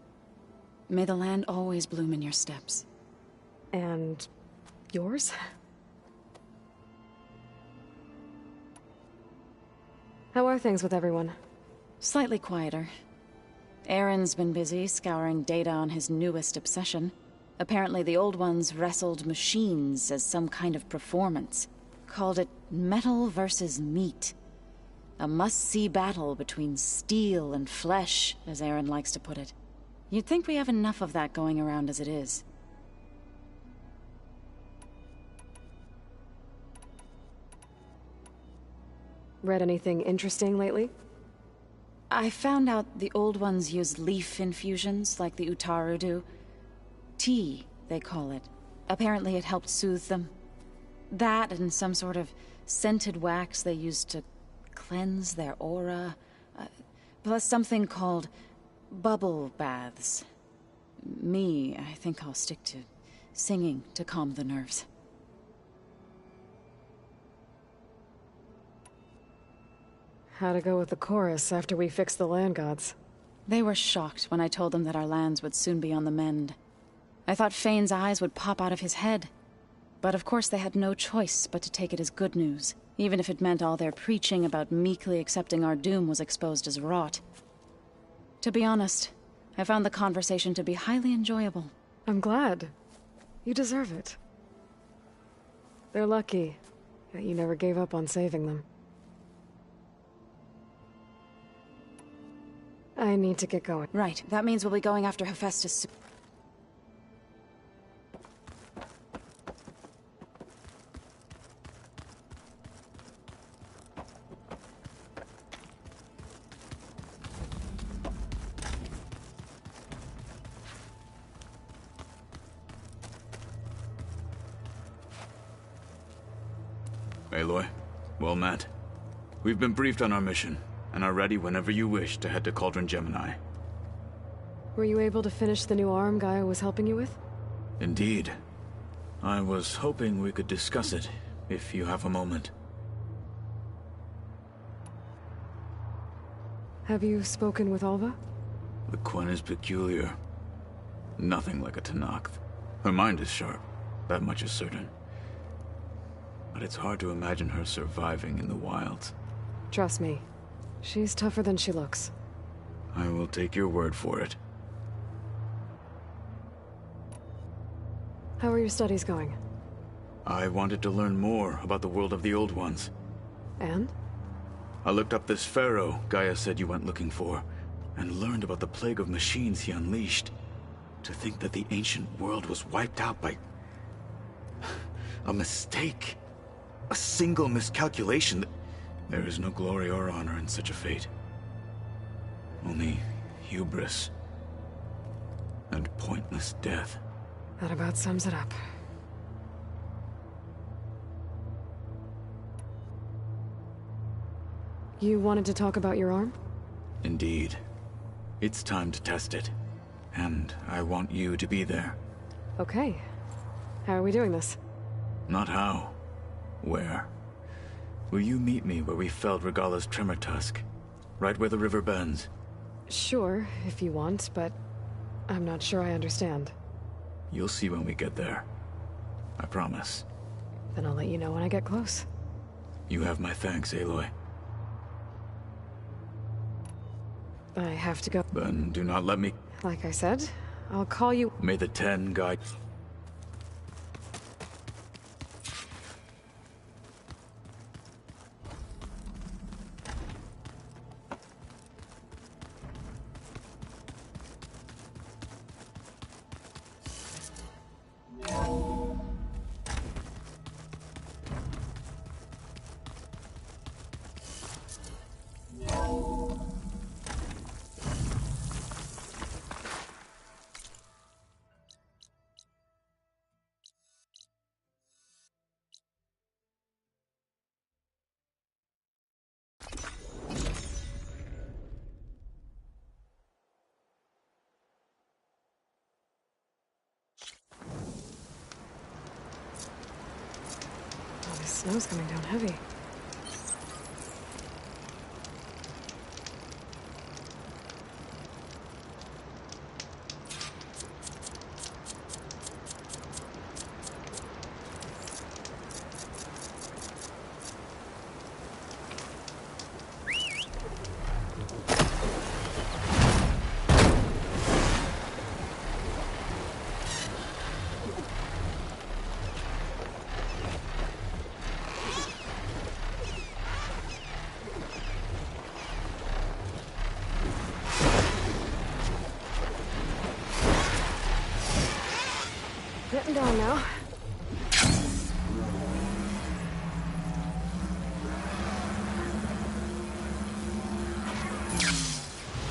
Speaker 13: May the land always bloom in your steps.
Speaker 1: And yours? How are things with everyone?
Speaker 13: Slightly quieter. Aaron's been busy scouring data on his newest obsession. Apparently the old ones wrestled machines as some kind of performance. Called it metal versus meat. A must-see battle between steel and flesh, as Aaron likes to put it. You'd think we have enough of that going around as it is.
Speaker 1: Read anything interesting lately?
Speaker 13: I found out the old ones use leaf infusions like the Utaru do. Tea, they call it. Apparently it helped soothe them. That and some sort of scented wax they used to cleanse their aura. Plus something called bubble baths. I think I'll stick to singing to calm the nerves.
Speaker 1: How'd it go with the chorus after we fixed the land gods?
Speaker 13: They were shocked when I told them that our lands would soon be on the mend. I thought Fane's eyes would pop out of his head. But of course they had no choice but to take it as good news, even if it meant all their preaching about meekly accepting our doom was exposed as rot. To be honest, I found the conversation to be highly enjoyable.
Speaker 1: I'm glad. You deserve it. They're lucky that you never gave up on saving them. I need to get going.
Speaker 13: Right, that means we'll be going after Hephaestus soon.
Speaker 14: Aloy, well met. We've been briefed on our mission, and are ready whenever you wish to head to Cauldron Gemini.
Speaker 1: Were you able to finish the new arm Gaia was helping you with?
Speaker 14: Indeed. I was hoping we could discuss it, if you have a moment.
Speaker 1: Have you spoken with Alva?
Speaker 14: The Quen is peculiar. Nothing like a Tenakth. Her mind is sharp, that much is certain. But it's hard to imagine her surviving in the wilds.
Speaker 1: Trust me, she's tougher than she looks.
Speaker 14: I will take your word for it.
Speaker 1: How are your studies going?
Speaker 14: I wanted to learn more about the world of the Old Ones.
Speaker 1: And?
Speaker 14: I looked up this pharaoh Gaia said you went looking for, and learned about the plague of machines he unleashed. To think that the ancient world was wiped out by a mistake. A single miscalculation. There is no glory or honor in such a fate. Only hubris and pointless death.
Speaker 1: That about sums it up. You wanted to talk about your arm?
Speaker 14: Indeed. It's time to test it. And I want you to be there.
Speaker 1: Okay. How are we doing this?
Speaker 14: Not how. Where? Will you meet me where we felled Regala's tremor tusk? Right where the river bends?
Speaker 1: Sure, if you want, but I'm not sure I understand.
Speaker 14: You'll see when we get there. I promise.
Speaker 1: Then I'll let you know when I get close.
Speaker 14: You have my thanks, Aloy.
Speaker 1: I have to go.
Speaker 14: Then do not let me...
Speaker 1: Like I said, I'll call you...
Speaker 14: May the Ten guide...
Speaker 1: Oh, the snow's coming down heavy. Getting down now.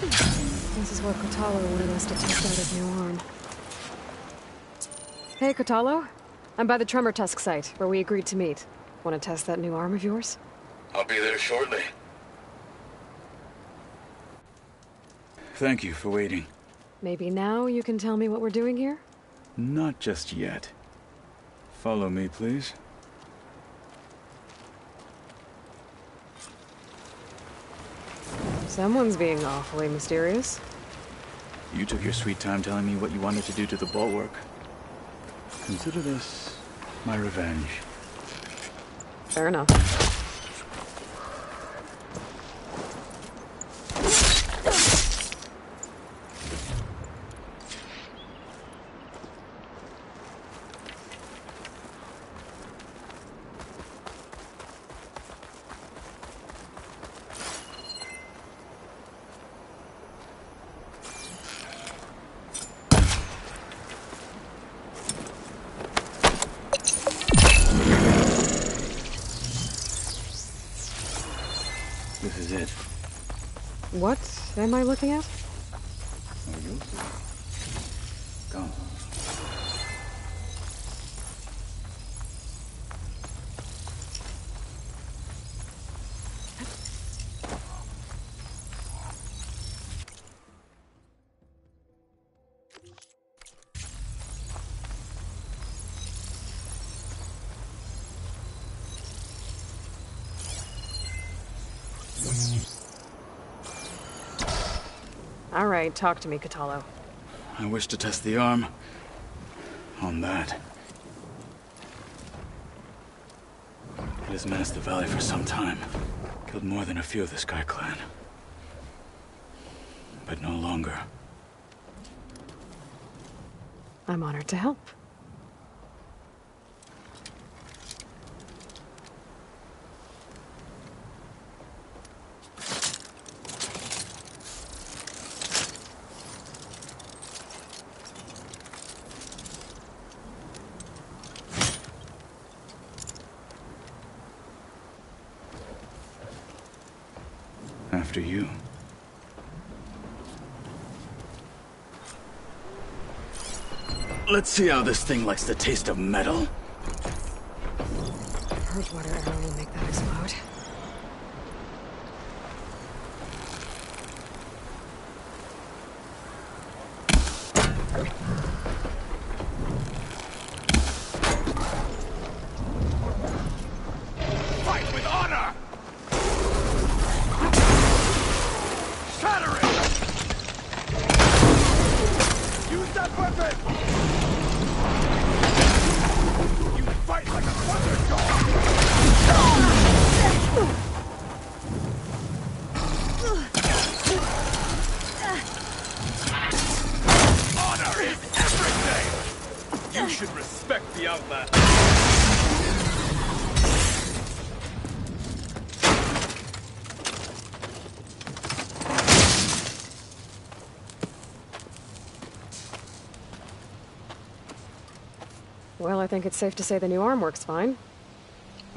Speaker 1: This is where Kotalo wanted us to test out his new arm. Hey, Kotalo. I'm by the Tremor Tusk site, where we agreed to meet. Want to test that new arm of yours?
Speaker 12: I'll be there shortly.
Speaker 14: Thank you for waiting.
Speaker 1: Maybe now you can tell me what we're doing here?
Speaker 14: Not just yet. Follow me, please.
Speaker 1: Someone's being awfully mysterious.
Speaker 14: You took your sweet time telling me what you wanted to do to the bulwark. Consider this my revenge.
Speaker 1: Fair enough.
Speaker 14: This is it.
Speaker 1: What am I looking at?
Speaker 14: Oh, you'll see. Come.
Speaker 1: All right, talk to me, Katalo.
Speaker 14: I wish to test the arm on that. It has menaced the valley for some time. Killed more than a few of the Sky Clan. But no longer.
Speaker 1: I'm honored to help.
Speaker 14: After you. Let's see how this thing likes the taste of metal.
Speaker 1: Purge water arrow will make that explode.
Speaker 5: Fight with honor! Shatter it! Use that weapon! You fight like a thunder dog! Honor is everything! You should respect the Outlander.
Speaker 1: Well, I think it's safe to say the new arm works fine.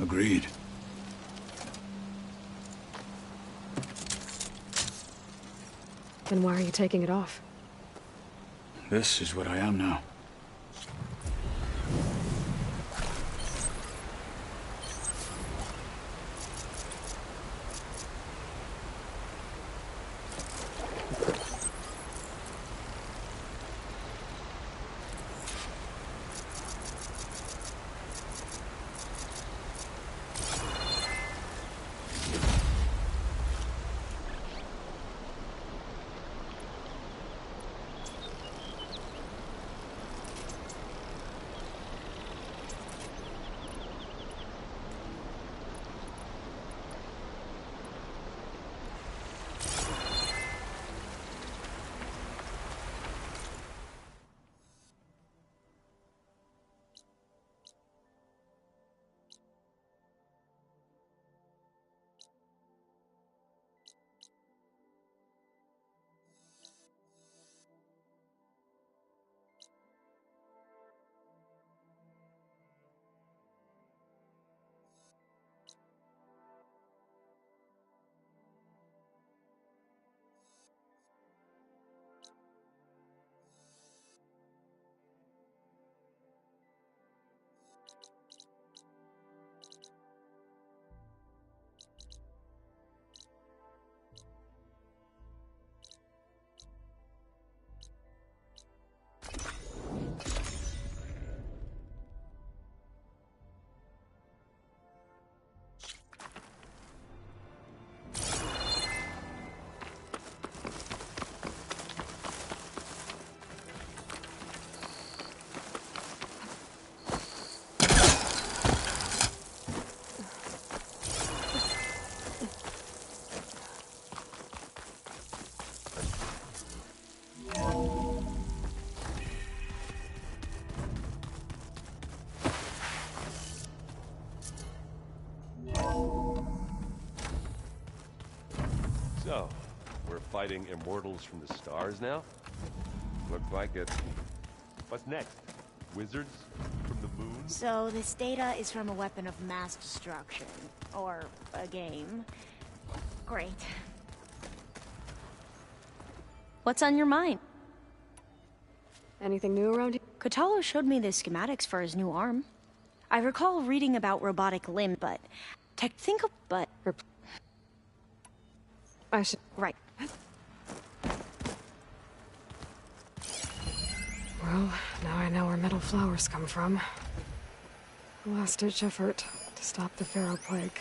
Speaker 14: Agreed.
Speaker 1: Then why are you taking it off?
Speaker 14: This is what I am now.
Speaker 15: So, we're fighting immortals from the stars now? Looks like it. What's next? Wizards from the moon?
Speaker 6: So this data is from a weapon of mass destruction. Or a game. Great. What's on your mind?
Speaker 1: Anything new around here?
Speaker 6: Katalo showed me the schematics for his new arm. I recall reading about robotic limb, but...
Speaker 1: I should...
Speaker 6: Right.
Speaker 1: Well, now I know where metal flowers come from. A last-ditch effort to stop the Pharaoh Plague.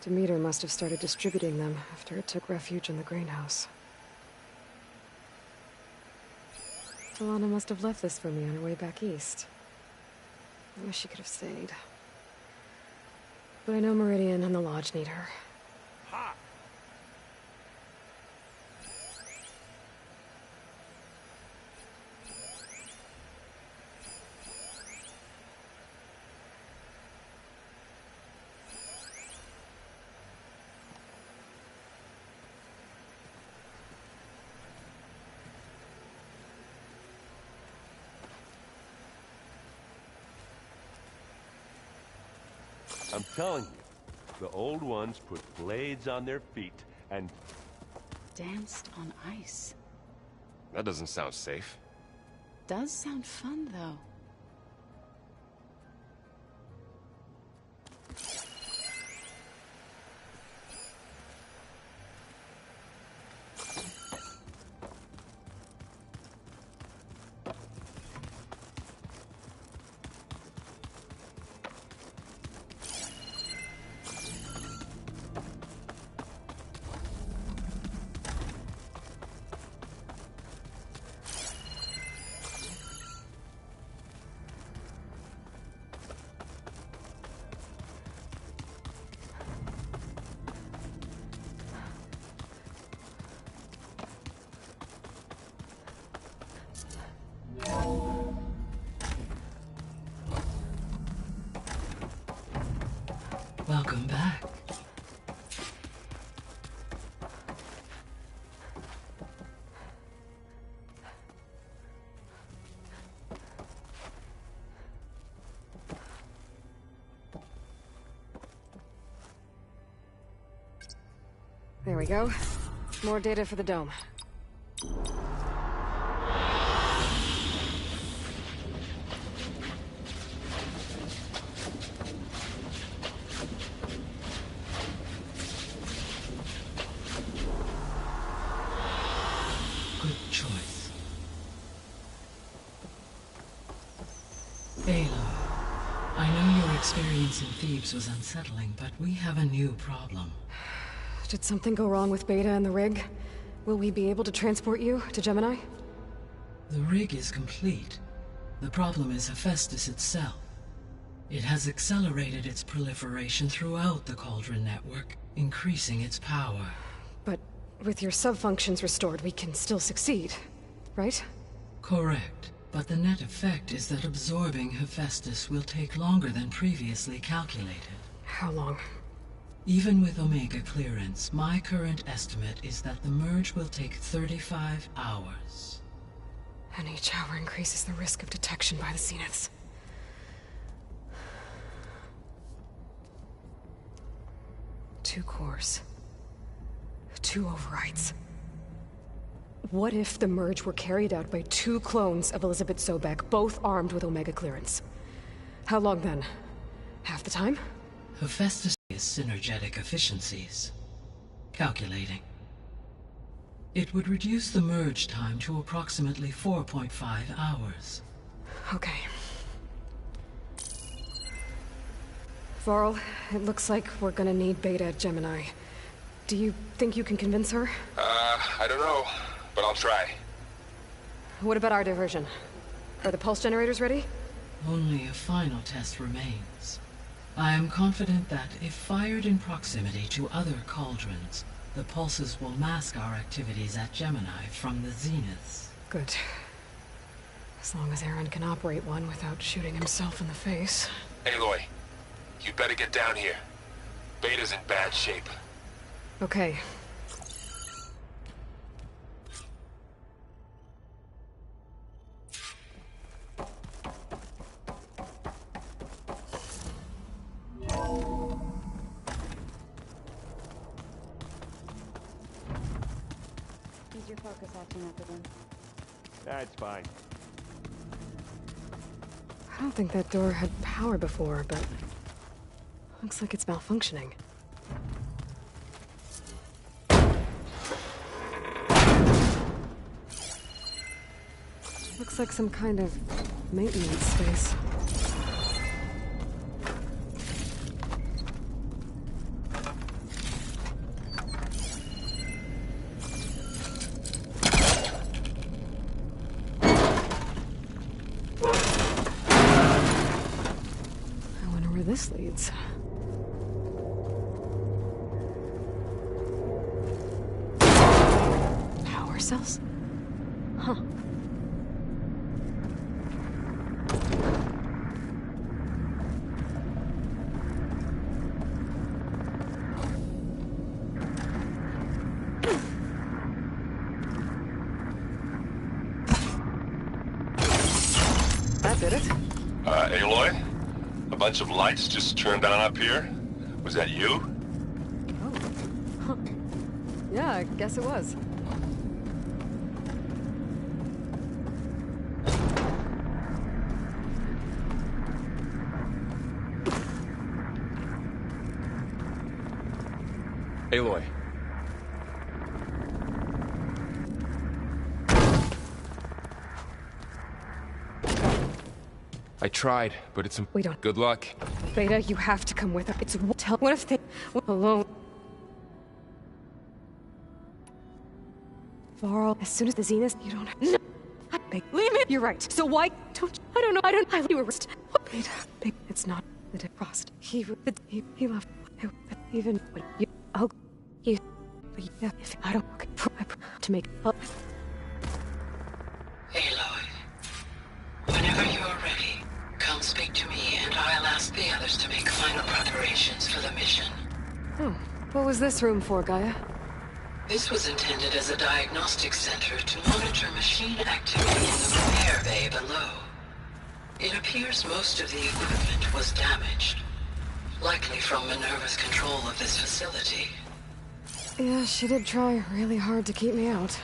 Speaker 1: Demeter must have started distributing them after it took refuge in the greenhouse. Talana must have left this for me on her way back east. I wish she could have stayed. But I know Meridian and the Lodge need her.
Speaker 15: I'm telling you, the old ones put blades on their feet and...
Speaker 13: Danced on ice.
Speaker 11: That doesn't sound safe.
Speaker 13: Does sound fun, though.
Speaker 16: Welcome back.
Speaker 1: There we go. More data for the dome.
Speaker 16: Good choice. Aloy, I know your experience in Thebes was unsettling, but we have a new problem.
Speaker 1: Did something go wrong with Beta and the rig? Will we be able to transport you to Gemini?
Speaker 16: The rig is complete. The problem is Hephaestus itself. It has accelerated its proliferation throughout the Cauldron network, increasing its power.
Speaker 1: But with your sub-functions restored, we can still succeed, right?
Speaker 16: Correct. But the net effect is that absorbing Hephaestus will take longer than previously calculated.
Speaker 1: How long?
Speaker 16: Even with Omega clearance, my current estimate is that the merge will take 35 hours.
Speaker 1: And each hour increases the risk of detection by the Zeniths. Two cores. Two overrides. What if the merge were carried out by two clones of Elizabeth Sobek, both armed with Omega clearance? How long then? Half the time?
Speaker 16: Hephaestus is synergetic efficiencies. Calculating. It would reduce the merge time to approximately 4.5 hours.
Speaker 1: Okay. Varl, it looks like we're gonna need Beta at Gemini. Do you think you can convince her?
Speaker 11: I don't know, but I'll try.
Speaker 1: What about our diversion? Are the pulse generators ready?
Speaker 16: Only a final test remains. I am confident that if fired in proximity to other cauldrons, the pulses will mask our activities at Gemini from the Zeniths.
Speaker 1: Good. As long as Aaron can operate one without shooting himself in the face.
Speaker 11: Aloy, you better get down here. Beta's in bad shape.
Speaker 1: Okay.
Speaker 13: Use your focus acting up again.
Speaker 15: That's fine.
Speaker 1: I don't think that door had power before, but looks like it's malfunctioning. Looks like some kind of maintenance space. this leads. Power cells? Huh. That did it.
Speaker 7: Aloy? A bunch of lights just turned on up here? Was that you?
Speaker 1: Oh. Huh. Yeah, I guess it was.
Speaker 11: Aloy. I tried, but it's
Speaker 1: We don't.
Speaker 11: Good luck.
Speaker 1: Beta, you have to come with us. It's tell. What if they alone? Varl, as soon as the Zenith, you don't. No. Leave me. You're right. So why don't I don't know. I don't. You arrest. Beta, it's not the defrost. He left. Even you. Oh, you. Yeah. If I don't. Okay. To make.
Speaker 17: Aloy, whenever you're ready, come speak to me and I'll ask the others to make final preparations for the mission.
Speaker 1: Oh, what was this room for, Gaia?
Speaker 17: This was intended as a diagnostic center to monitor machine activity in the repair bay below. It appears most of the equipment was damaged, likely from Minerva's control of this facility.
Speaker 1: Yeah, she did try really hard to keep me out.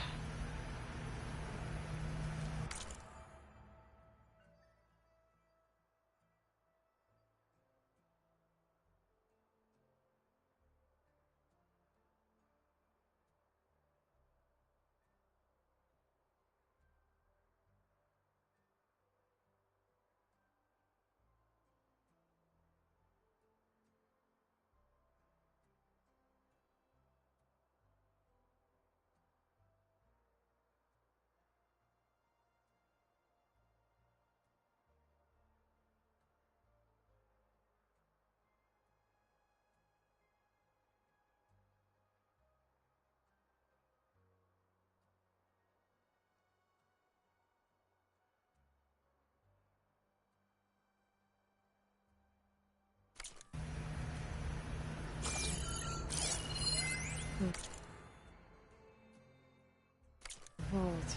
Speaker 1: Vault.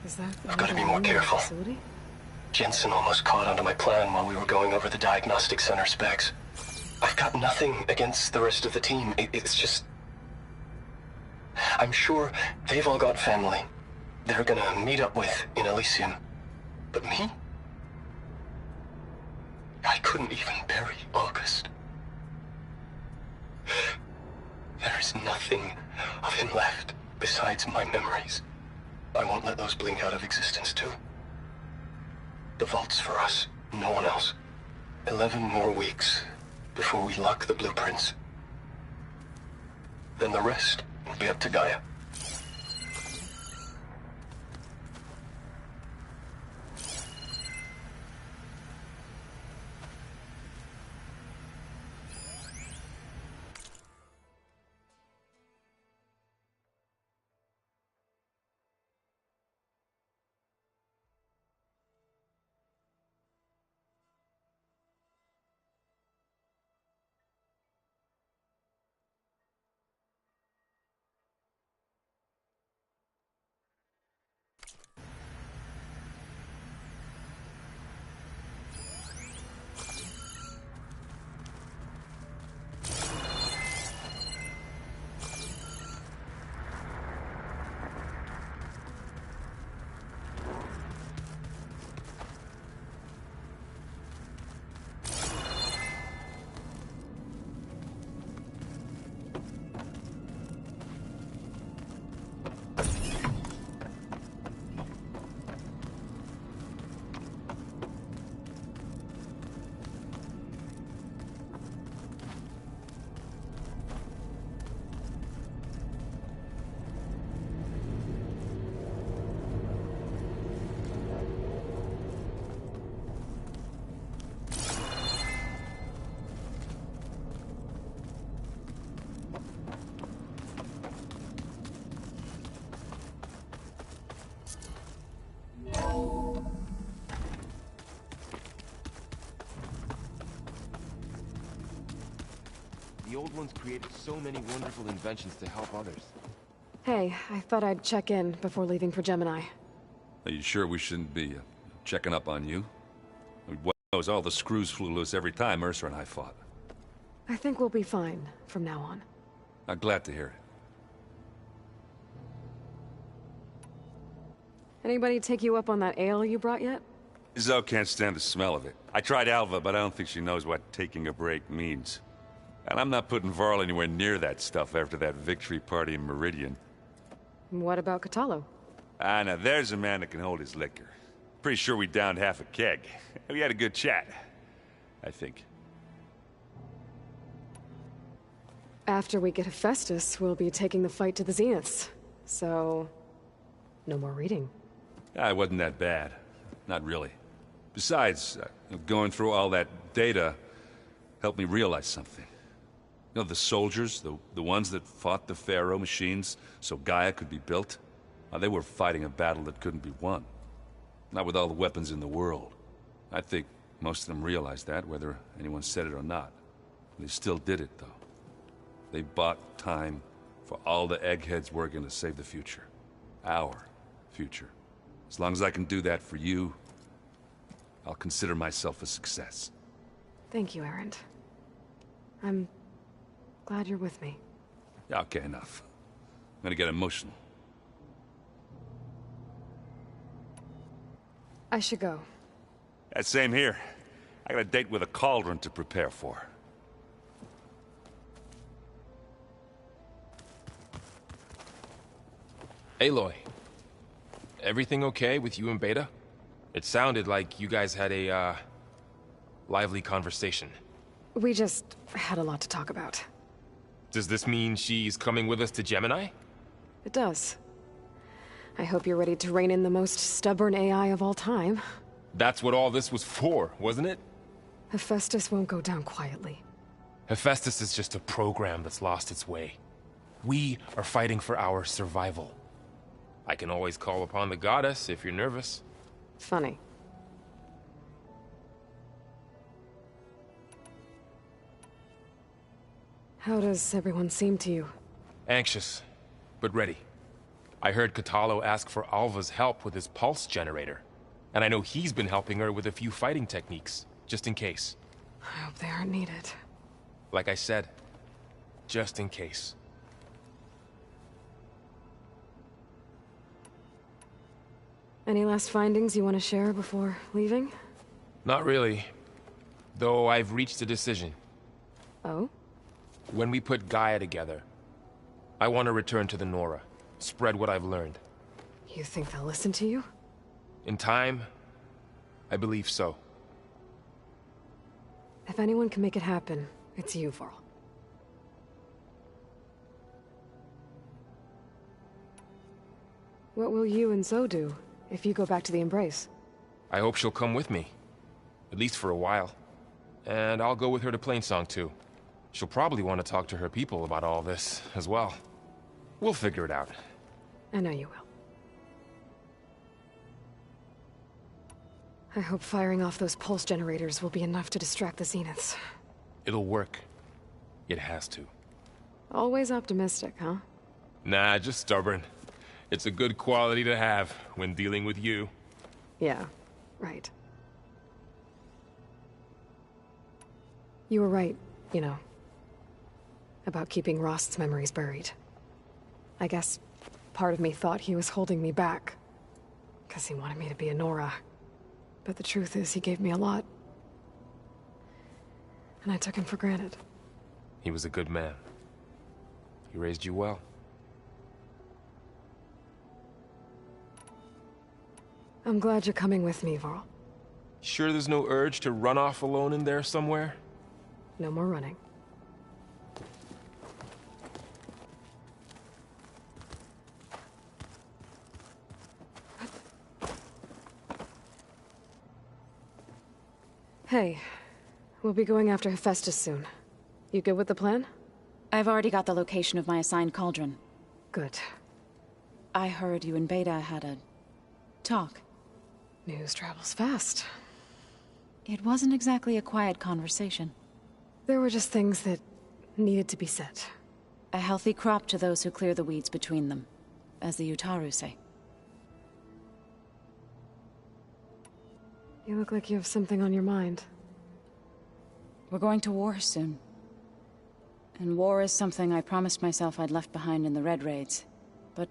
Speaker 1: Is that
Speaker 8: I've got to be more careful. Jensen almost caught onto my plan while we were going over the diagnostic center specs. I've got nothing against the rest of the team. It's just... I'm sure they've all got family they're gonna meet up with in Elysium. But me? I couldn't even bury August. There is nothing of him left besides my memories. I won't let those blink out of existence too. The vault's for us, no one else. 11 more weeks before we lock the blueprints. Then the rest will be up to Gaia.
Speaker 11: Old Ones created so many wonderful inventions to help others.
Speaker 1: Hey, I thought I'd check in before leaving for Gemini.
Speaker 12: Are you sure we shouldn't be checking up on you? What knows, all the screws flew loose every time Mercer and I fought.
Speaker 1: I think we'll be fine from now on.
Speaker 12: I'm glad to hear it.
Speaker 1: Anybody take you up on that ale you brought yet?
Speaker 12: Zoe can't stand the smell of it. I tried Alva, but I don't think she knows what taking a break means. And I'm not putting Varl anywhere near that stuff after that victory party in Meridian.
Speaker 1: What about Catalo?
Speaker 12: Ah, now there's a man that can hold his liquor. Pretty sure we downed half a keg. We had a good chat, I think.
Speaker 1: After we get Hephaestus, we'll be taking the fight to the Zeniths. So, no more reading.
Speaker 12: Ah, it wasn't that bad. Not really. Besides, going through all that data helped me realize something. You know, the soldiers, the ones that fought the Pharaoh machines so Gaia could be built, they were fighting a battle that couldn't be won. Not with all the weapons in the world. I think most of them realized that, whether anyone said it or not. They still did it, though. They bought time for all the eggheads working to save the future. Our future. As long as I can do that for you, I'll consider myself a success.
Speaker 1: Thank you, Erend. I'm glad you're with me.
Speaker 12: Okay, enough. I'm gonna get emotional.
Speaker 1: I should go.
Speaker 12: Yeah, same here. I got a date with a cauldron to prepare for.
Speaker 11: Aloy, everything okay with you and Beta? It sounded like you guys had a, lively conversation.
Speaker 1: We just had a lot to talk about.
Speaker 11: Does this mean she's coming with us to Gemini?
Speaker 1: It does. I hope you're ready to rein in the most stubborn AI of all time.
Speaker 11: That's what all this was for, wasn't it?
Speaker 1: Hephaestus won't go down quietly.
Speaker 11: Hephaestus is just a program that's lost its way. We are fighting for our survival. I can always call upon the goddess if you're nervous.
Speaker 1: Funny. How does everyone seem to you?
Speaker 11: Anxious, but ready. I heard Catalo ask for Alva's help with his pulse generator. And I know he's been helping her with a few fighting techniques, just in case.
Speaker 1: I hope they aren't needed.
Speaker 11: Like I said, just in case.
Speaker 1: Any last findings you want to share before leaving?
Speaker 11: Not really. Though I've reached a decision.
Speaker 1: Oh?
Speaker 11: When we put Gaia together, I want to return to the Nora. Spread what I've learned.
Speaker 1: You think they'll listen to you?
Speaker 11: In time, I believe so.
Speaker 1: If anyone can make it happen, it's you, Varl. What will you and Zoe do if you go back to the Embrace?
Speaker 11: I hope she'll come with me. At least for a while. And I'll go with her to Plainsong too. She'll probably want to talk to her people about all this as well. We'll figure it out.
Speaker 1: I know you will. I hope firing off those pulse generators will be enough to distract the Zeniths.
Speaker 11: It'll work. It has to.
Speaker 1: Always optimistic, huh?
Speaker 11: Nah, just stubborn. It's a good quality to have when dealing with you.
Speaker 1: Yeah, right. You were right, you know. About keeping Rost's memories buried. I guess part of me thought he was holding me back. 'Cause he wanted me to be a Nora. But the truth is, he gave me a lot. And I took him for granted.
Speaker 11: He was a good man. He raised you well.
Speaker 1: I'm glad you're coming with me, Varl.
Speaker 11: Sure there's no urge to run off alone in there somewhere?
Speaker 1: No more running. Hey, we'll be going after Hephaestus soon. You good with the plan?
Speaker 13: I've already got the location of my assigned cauldron.
Speaker 1: Good.
Speaker 13: I heard you and Beta had a talk.
Speaker 1: News travels fast.
Speaker 13: It wasn't exactly a quiet conversation.
Speaker 1: There were just things that needed to be said.
Speaker 13: A healthy crop to those who clear the weeds between them, as the Utaru say.
Speaker 1: You look like you have something on your mind.
Speaker 13: We're going to war soon. And war is something I promised myself I'd left behind in the Red Raids. But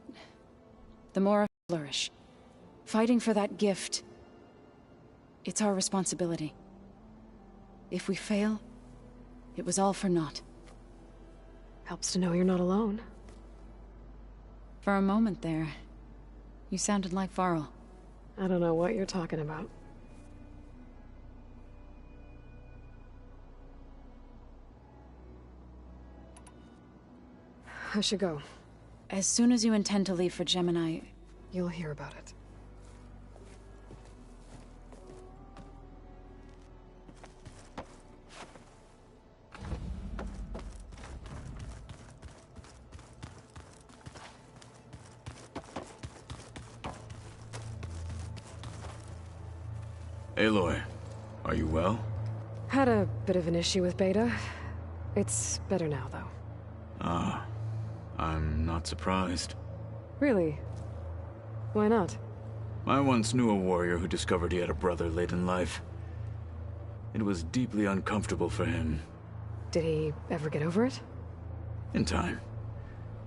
Speaker 13: the more I flourish, fighting for that gift, it's our responsibility. If we fail, it was all for naught.
Speaker 1: Helps to know you're not alone.
Speaker 13: For a moment there, you sounded like Varl.
Speaker 1: I don't know what you're talking about. I should go.
Speaker 13: As soon as you intend to leave for Gemini,
Speaker 1: you'll hear about it.
Speaker 14: Aloy, are you well?
Speaker 1: Had a bit of an issue with Beta. It's better now, though.
Speaker 14: Ah, I'm not surprised.
Speaker 1: Really? Why not?
Speaker 14: I once knew a warrior who discovered he had a brother late in life. It was deeply uncomfortable for him.
Speaker 1: Did he ever get over it?
Speaker 14: In time.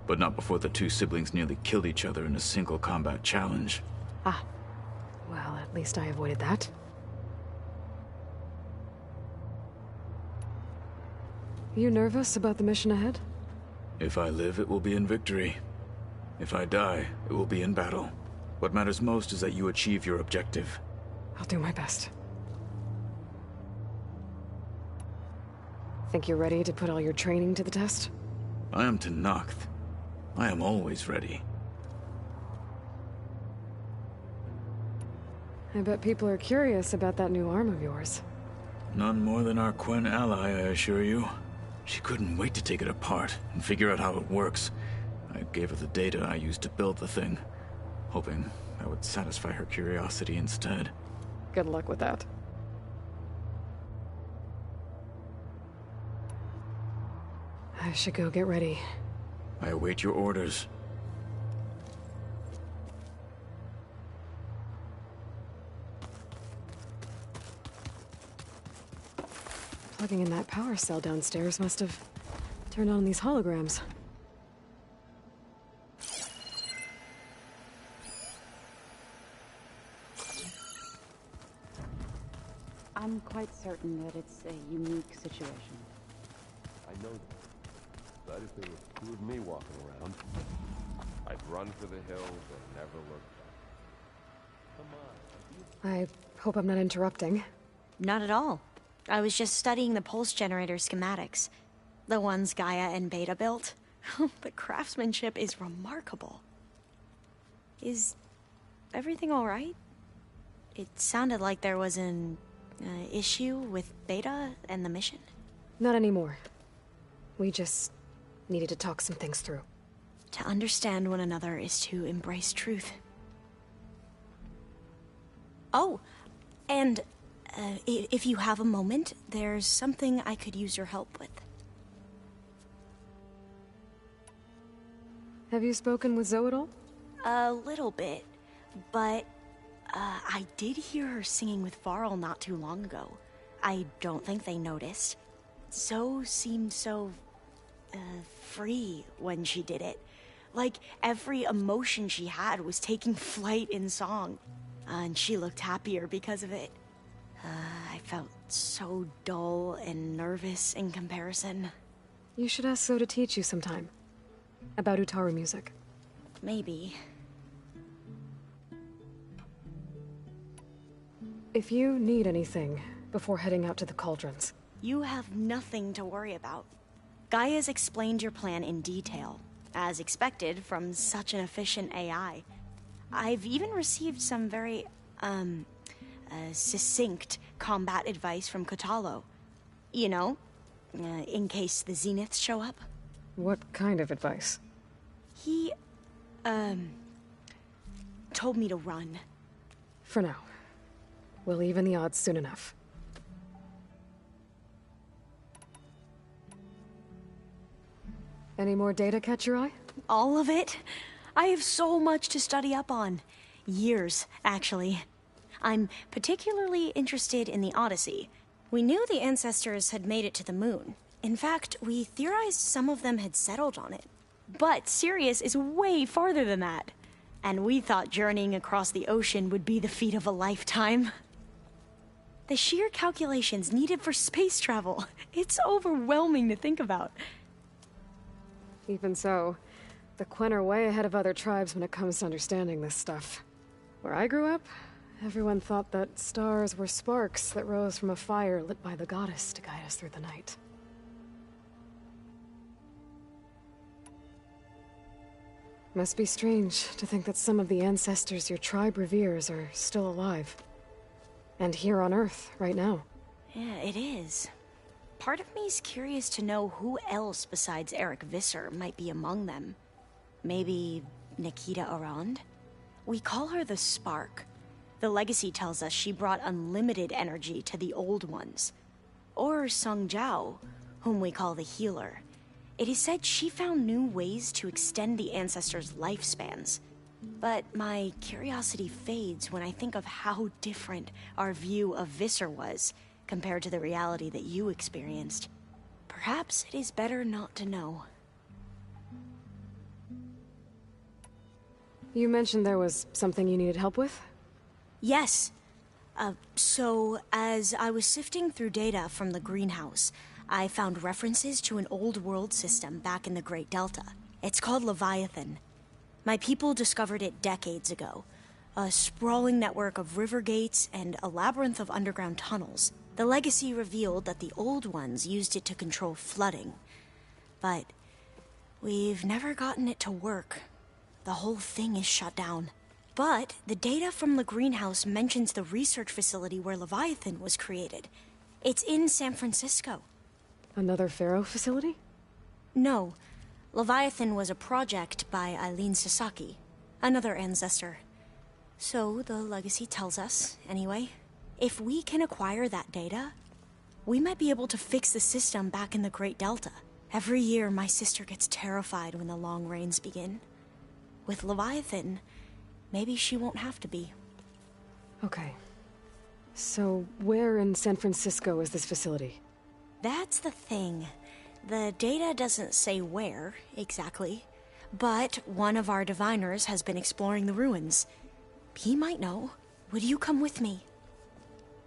Speaker 14: But not before the two siblings nearly killed each other in a single combat challenge.
Speaker 1: Ah. Well, at least I avoided that. You nervous about the mission ahead?
Speaker 14: If I live, it will be in victory. If I die, it will be in battle. What matters most is that you achieve your objective.
Speaker 1: I'll do my best. Think you're ready to put all your training to the test?
Speaker 14: I am Tenakth. I am always ready.
Speaker 1: I bet people are curious about that new arm of yours.
Speaker 14: None more than our Quen ally, I assure you. She couldn't wait to take it apart and figure out how it works. I gave her the data I used to build the thing, hoping that would satisfy her curiosity instead.
Speaker 1: Good luck with that. I should go get ready.
Speaker 14: I await your orders.
Speaker 1: Plugging in that power cell downstairs must have turned on these holograms.
Speaker 13: I'm quite certain that it's a unique situation.
Speaker 15: I know that. But if there were two of me walking around, I'd run for the hills and never look back. Come on.
Speaker 1: I hope I'm not interrupting.
Speaker 6: Not at all. I was just studying the pulse generator schematics. The ones Gaia and Beta built. The craftsmanship is remarkable. Is everything all right? It sounded like there was an issue with Beta and the mission.
Speaker 1: Not anymore. We just needed to talk some things through.
Speaker 6: To understand one another is to embrace truth. Oh, and if you have a moment, there's something I could use your help with.
Speaker 1: Have you spoken with Zoe at all?
Speaker 6: A little bit, but I did hear her singing with Varl not too long ago. I don't think they noticed. Zoe seemed so free when she did it. Like every emotion she had was taking flight in song. And she looked happier because of it. I felt so dull and nervous in comparison.
Speaker 1: You should ask Zoe to teach you sometime. About Utaru music.
Speaker 6: Maybe.
Speaker 1: If you need anything before heading out to the cauldrons.
Speaker 6: You have nothing to worry about. Gaia's explained your plan in detail, as expected from such an efficient AI. I've even received some very, succinct combat advice from Kotalo. You know, in case the Zeniths show up.
Speaker 1: What kind of advice?
Speaker 6: He, told me to run.
Speaker 1: For now. We'll even the odds soon enough. Any more data catch your eye?
Speaker 6: All of it? I have so much to study up on. Years, actually. I'm particularly interested in the Odyssey. We knew the ancestors had made it to the moon. In fact, we theorized some of them had settled on it. But Sirius is way farther than that. And we thought journeying across the ocean would be the feat of a lifetime. The sheer calculations needed for space travel. It's overwhelming to think about.
Speaker 1: Even so, the Quen are way ahead of other tribes when it comes to understanding this stuff. Where I grew up, everyone thought that stars were sparks that rose from a fire lit by the goddess to guide us through the night. Must be strange to think that some of the ancestors your tribe reveres are still alive. And here on Earth, right now.
Speaker 6: Yeah, it is. Part of me's curious to know who else besides Eric Visser might be among them. Maybe Nikita Arand? We call her the Spark. The legacy tells us she brought unlimited energy to the Old Ones. Or Sung Jiao, whom we call the Healer. It is said she found new ways to extend the ancestors' lifespans. But my curiosity fades when I think of how different our view of Visser was compared to the reality that you experienced. Perhaps it is better not to know.
Speaker 1: You mentioned there was something you needed help with?
Speaker 6: Yes. So, as I was sifting through data from the greenhouse, I found references to an old world system back in the Great Delta. It's called Leviathan. My people discovered it decades ago. A sprawling network of river gates and a labyrinth of underground tunnels. The legacy revealed that the Old Ones used it to control flooding. But we've never gotten it to work. The whole thing is shut down. But the data from the greenhouse mentions the research facility where Leviathan was created. It's in San Francisco.
Speaker 1: Another Pharaoh facility?
Speaker 6: No. Leviathan was a project by Eileen Sasaki, another ancestor. So the legacy tells us, anyway. If we can acquire that data, we might be able to fix the system back in the Great Delta. Every year, my sister gets terrified when the long rains begin. With Leviathan, maybe she won't have to be.
Speaker 1: Okay. So, where in San Francisco is this facility?
Speaker 6: That's the thing. The data doesn't say where, exactly. But one of our diviners has been exploring the ruins. He might know. Would you come with me?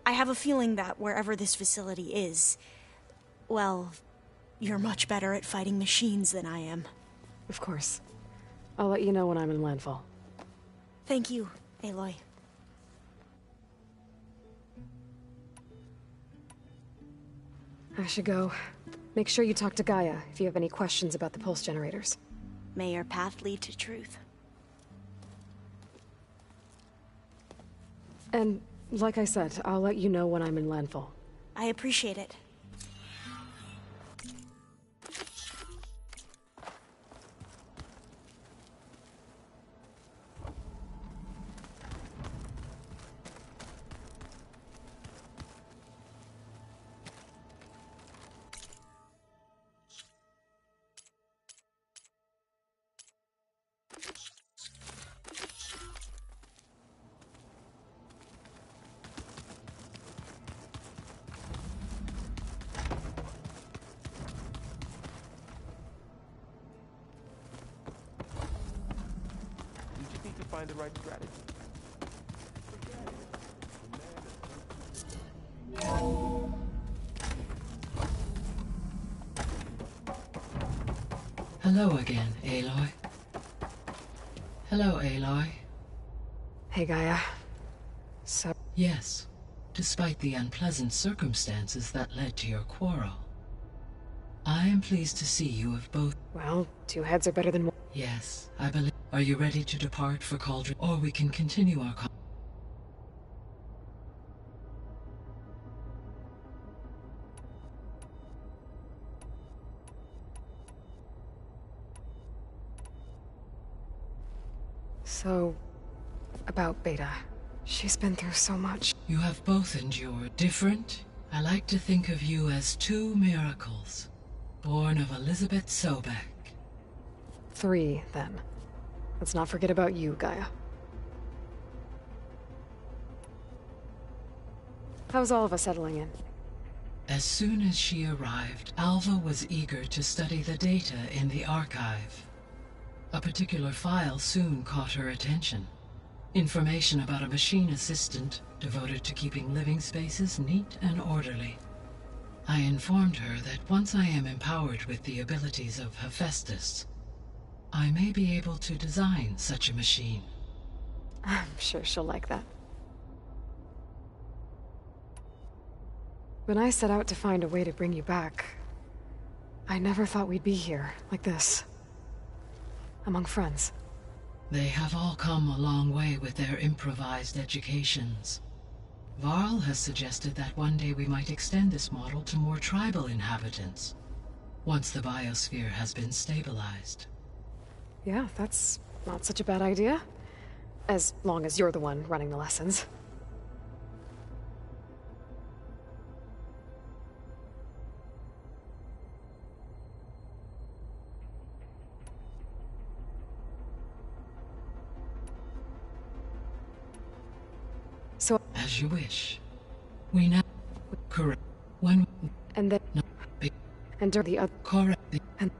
Speaker 6: I have a feeling that wherever this facility is, well, you're much better at fighting machines than I am.
Speaker 1: Of course. I'll let you know when I'm in landfall.
Speaker 6: Thank you, Aloy.
Speaker 1: I should go. Make sure you talk to Gaia if you have any questions about the pulse generators.
Speaker 6: May your path lead to truth.
Speaker 1: And, like I said, I'll let you know when I'm in landfall.
Speaker 6: I appreciate it.
Speaker 15: Find the right strategy.
Speaker 16: Hello again, Aloy. Hello, Aloy.
Speaker 1: Hey, Gaia. So...
Speaker 16: Yes, despite the unpleasant circumstances that led to your quarrel. I am pleased to see you have both...
Speaker 1: Well, two heads are better than one.
Speaker 16: Yes, I believe... Are you ready to depart for Cauldron? Or we can continue our
Speaker 1: So, about Beta. She's been through so much.
Speaker 16: You have both endured. Different? I like to think of you as two miracles, born of Elizabeth Sobek
Speaker 1: 3, then. Let's not forget about you, Gaia. How's Alva settling in?
Speaker 16: As soon as she arrived, Alva was eager to study the data in the archive. A particular file soon caught her attention. Information about a machine assistant devoted to keeping living spaces neat and orderly. I informed her that once I am empowered with the abilities of Hephaestus, I may be able to design such a machine.
Speaker 1: I'm sure she'll like that. When I set out to find a way to bring you back, I never thought we'd be here, like this. Among friends.
Speaker 16: They have all come a long way with their improvised educations. Varl has suggested that one day we might extend this model to more tribal inhabitants, once the biosphere has been stabilized.
Speaker 1: Yeah, that's not such a bad idea. As long as you're the one running the lessons. So,
Speaker 16: as you wish. We now correct when
Speaker 1: and then and during the other
Speaker 16: correct
Speaker 1: and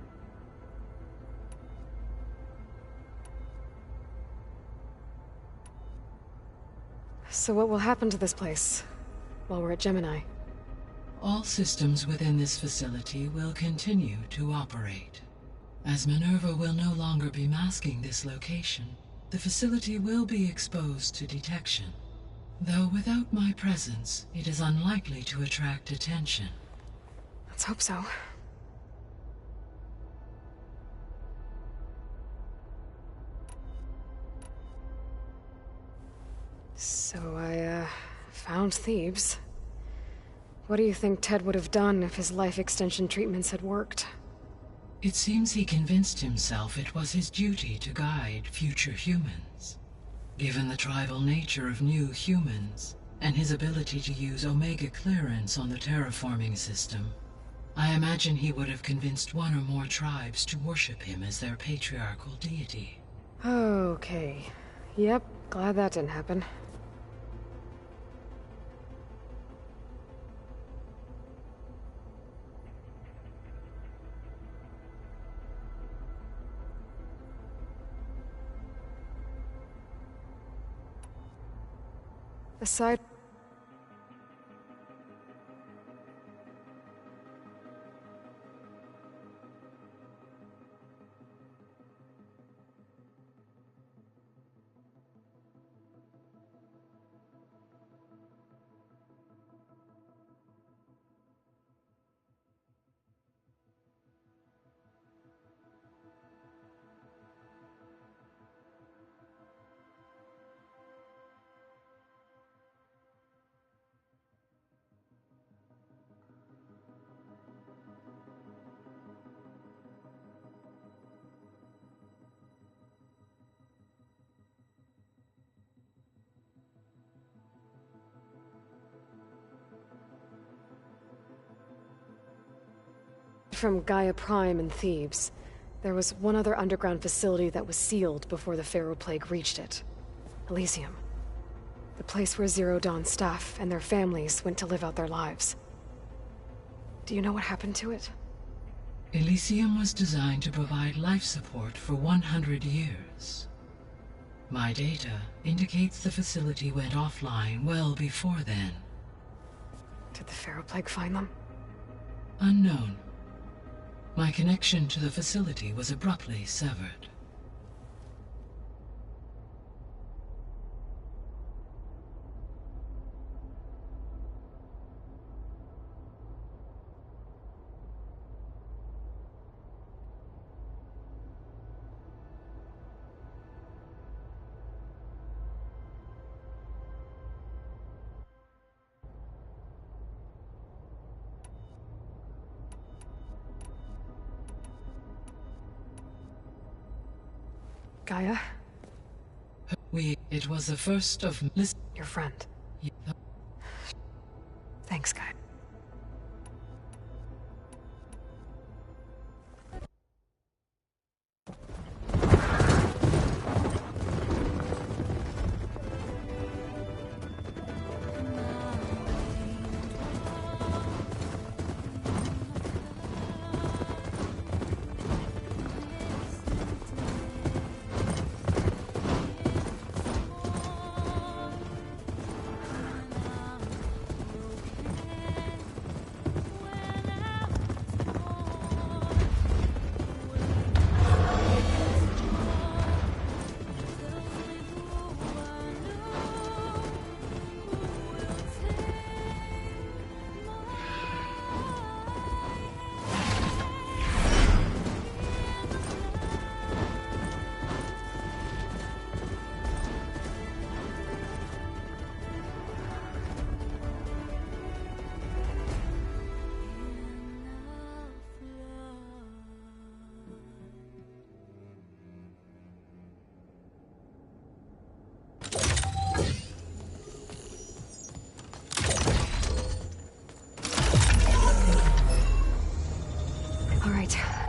Speaker 1: so what will happen to this place while we're at Gemini?
Speaker 16: All systems within this facility will continue to operate. As Minerva will no longer be masking this location, the facility will be exposed to detection. Though without my presence, it is unlikely to attract attention.
Speaker 1: Let's hope so. So I, found Thebes. What do you think Ted would have done if his life extension treatments had worked?
Speaker 16: It seems he convinced himself it was his duty to guide future humans. Given the tribal nature of new humans, and his ability to use Omega clearance on the terraforming system, I imagine he would have convinced one or more tribes to worship him as their patriarchal deity.
Speaker 1: Okay. Yep, glad that didn't happen. Aside... From Gaia Prime in Thebes, there was one other underground facility that was sealed before the Pharaoh Plague reached it. Elysium. The place where Zero Dawn staff and their families went to live out their lives. Do you know what happened to it?
Speaker 16: Elysium was designed to provide life support for 100 years. My data indicates the facility went offline well before then.
Speaker 1: Did the Pharaoh Plague find them?
Speaker 16: Unknown. My connection to the facility was abruptly severed.
Speaker 1: Gaia?
Speaker 16: It was the first of...
Speaker 1: Your friend.
Speaker 16: Yeah.
Speaker 1: Thanks, Gaia.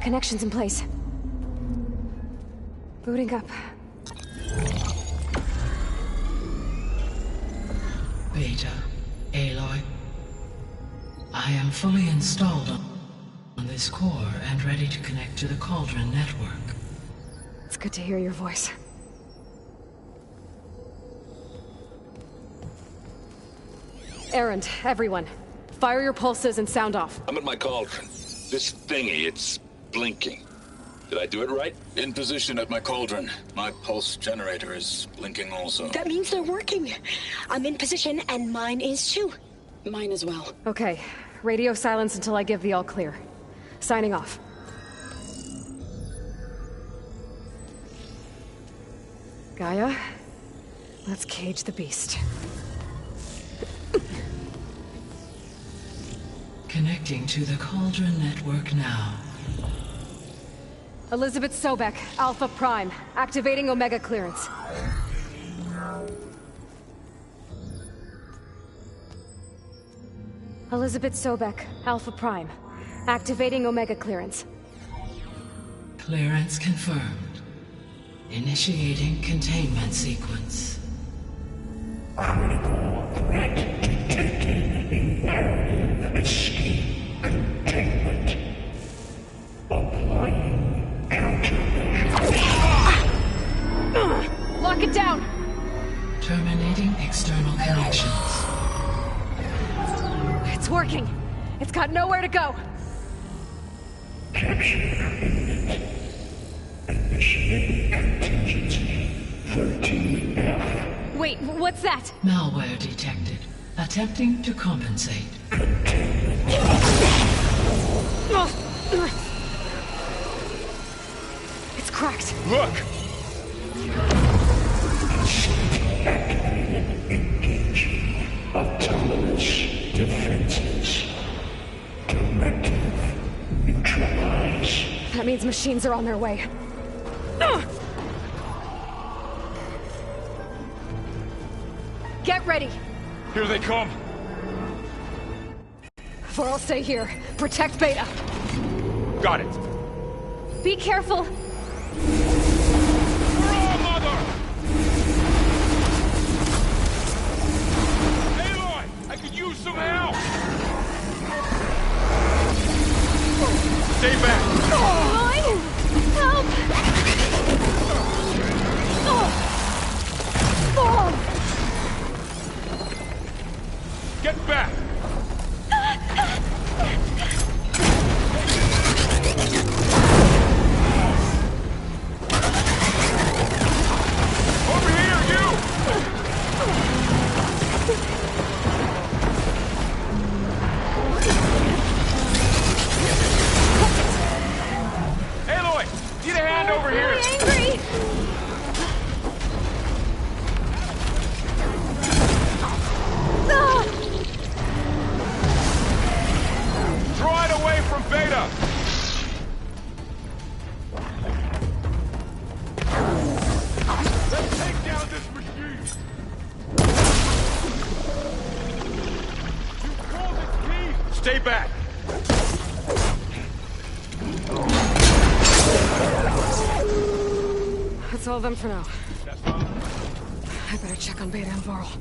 Speaker 1: Connections in place. Booting up.
Speaker 16: Beta, Aloy. I am fully installed on this core and ready to connect to the Cauldron network.
Speaker 1: It's good to hear your voice. Errand, everyone. Fire your pulses and sound off.
Speaker 18: I'm at my cauldron. This thingy, it's blinking. Did I do it right? In position at my cauldron. My pulse generator is blinking also.
Speaker 6: That means they're working. I'm in position, and mine is too.
Speaker 19: Mine as well.
Speaker 1: Okay. Radio silence until I give the all clear. Signing off. Gaia, let's cage the beast.
Speaker 16: Connecting to the Cauldron network now.
Speaker 1: Elizabeth Sobek, Alpha Prime, activating Omega clearance. Elizabeth Sobek, Alpha Prime, activating Omega clearance.
Speaker 16: Clearance confirmed. Initiating containment sequence.
Speaker 9: Critical threat detected. Imperative escape containment. Applying countermeasures.
Speaker 1: Lock it down!
Speaker 16: Terminating external connections.
Speaker 1: It's working. It's got nowhere to go.
Speaker 9: Capture imminent. Initiating contingency 13F.
Speaker 1: Wait, what's that?
Speaker 16: Malware detected. Attempting to compensate.
Speaker 1: It's cracked.
Speaker 5: Look!
Speaker 9: Activated. Engaging autonomous defenses. Directive. Neutralize.
Speaker 1: That means machines are on their way. Get ready!
Speaker 5: Here they come!
Speaker 1: For I'll stay here. Protect Beta.
Speaker 5: Got it!
Speaker 1: Be careful!
Speaker 5: Hurrah, mother! Aloy! I could use some help! Stay back!
Speaker 1: Aloy! Help!
Speaker 5: Get back! Over here, you! Aloy! Need a hand over here!
Speaker 1: I'm angry!
Speaker 5: Draw it away from Beta! Let's take down this machine! You pulled its teeth! Stay back!
Speaker 1: That's all of them for now. I better check on Beta and Varl.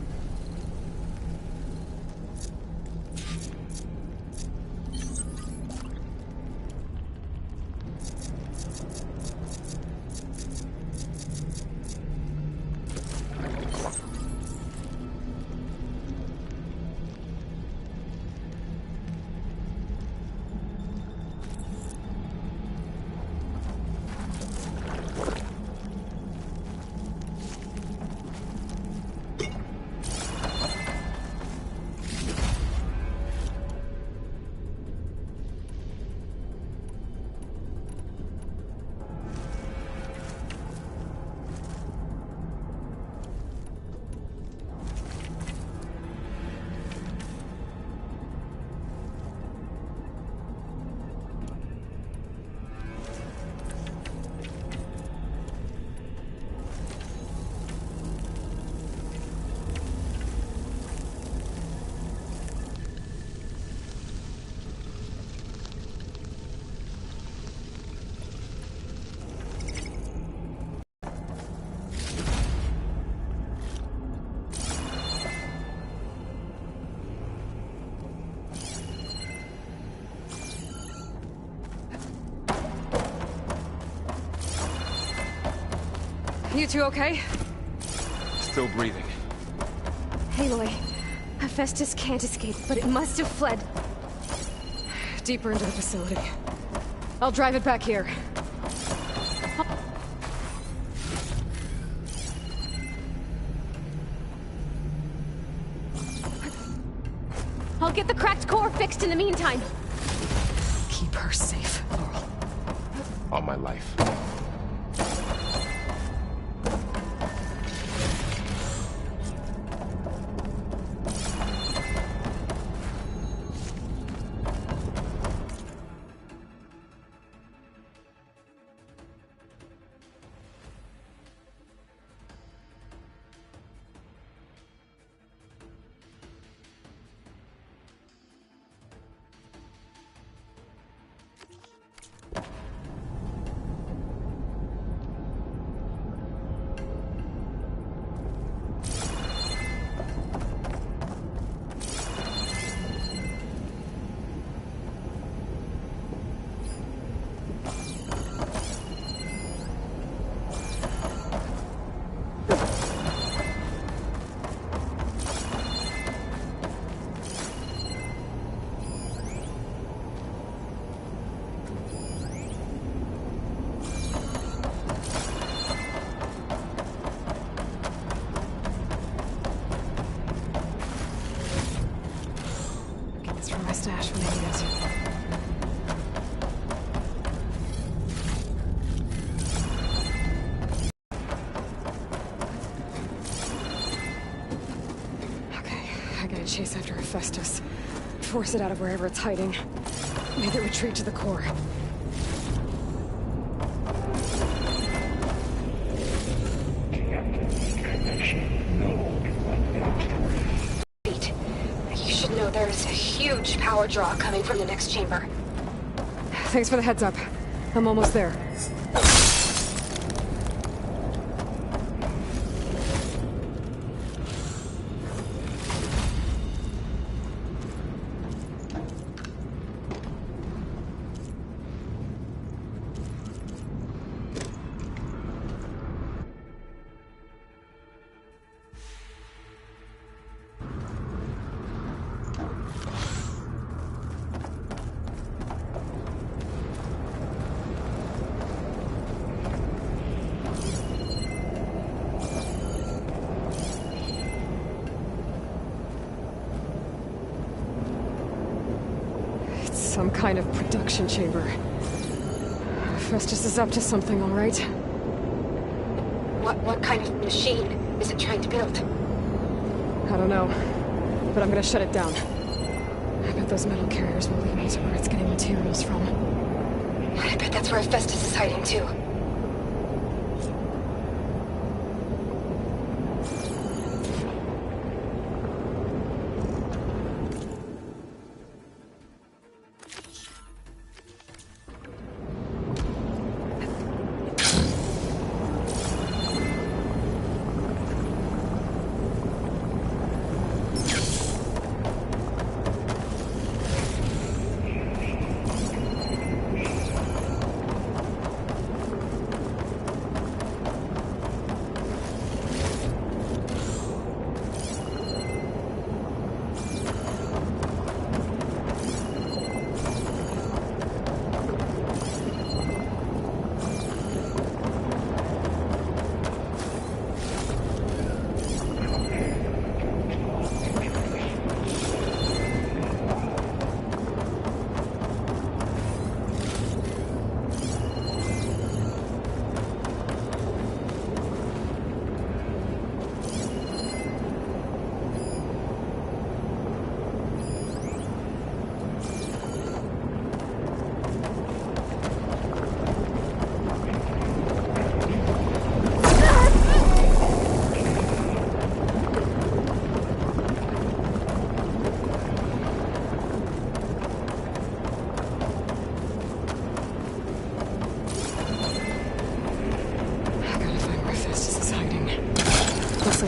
Speaker 1: You two okay?
Speaker 11: Still breathing.
Speaker 1: Aloy, Hephaestus can't escape, but it must have fled deeper into the facility. I'll drive it back here. I'll get the cracked core fixed in the meantime. Keep her safe, Laurel.
Speaker 11: All my life. Stash when I need it. Okay, I gotta chase after Hephaestus. Force it out of wherever it's hiding. Make it retreat to the core.
Speaker 1: There's a huge power draw coming from the next chamber. Thanks for the heads up. I'm almost there. Some kind of production chamber. Hephaestus is up to something, all right?
Speaker 4: What kind of machine is it trying to build?
Speaker 1: I don't know, but I'm gonna shut it down. I bet those metal carriers will lead me to where it's getting materials from.
Speaker 4: I bet that's where Hephaestus is hiding too.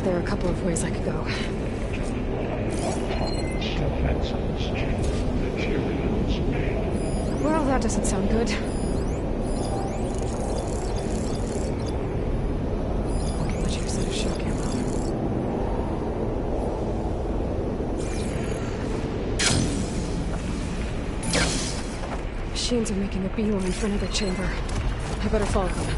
Speaker 1: There are a couple of ways I could go. Well, that doesn't sound good. machines are making a beeline for another chamber. I better follow them.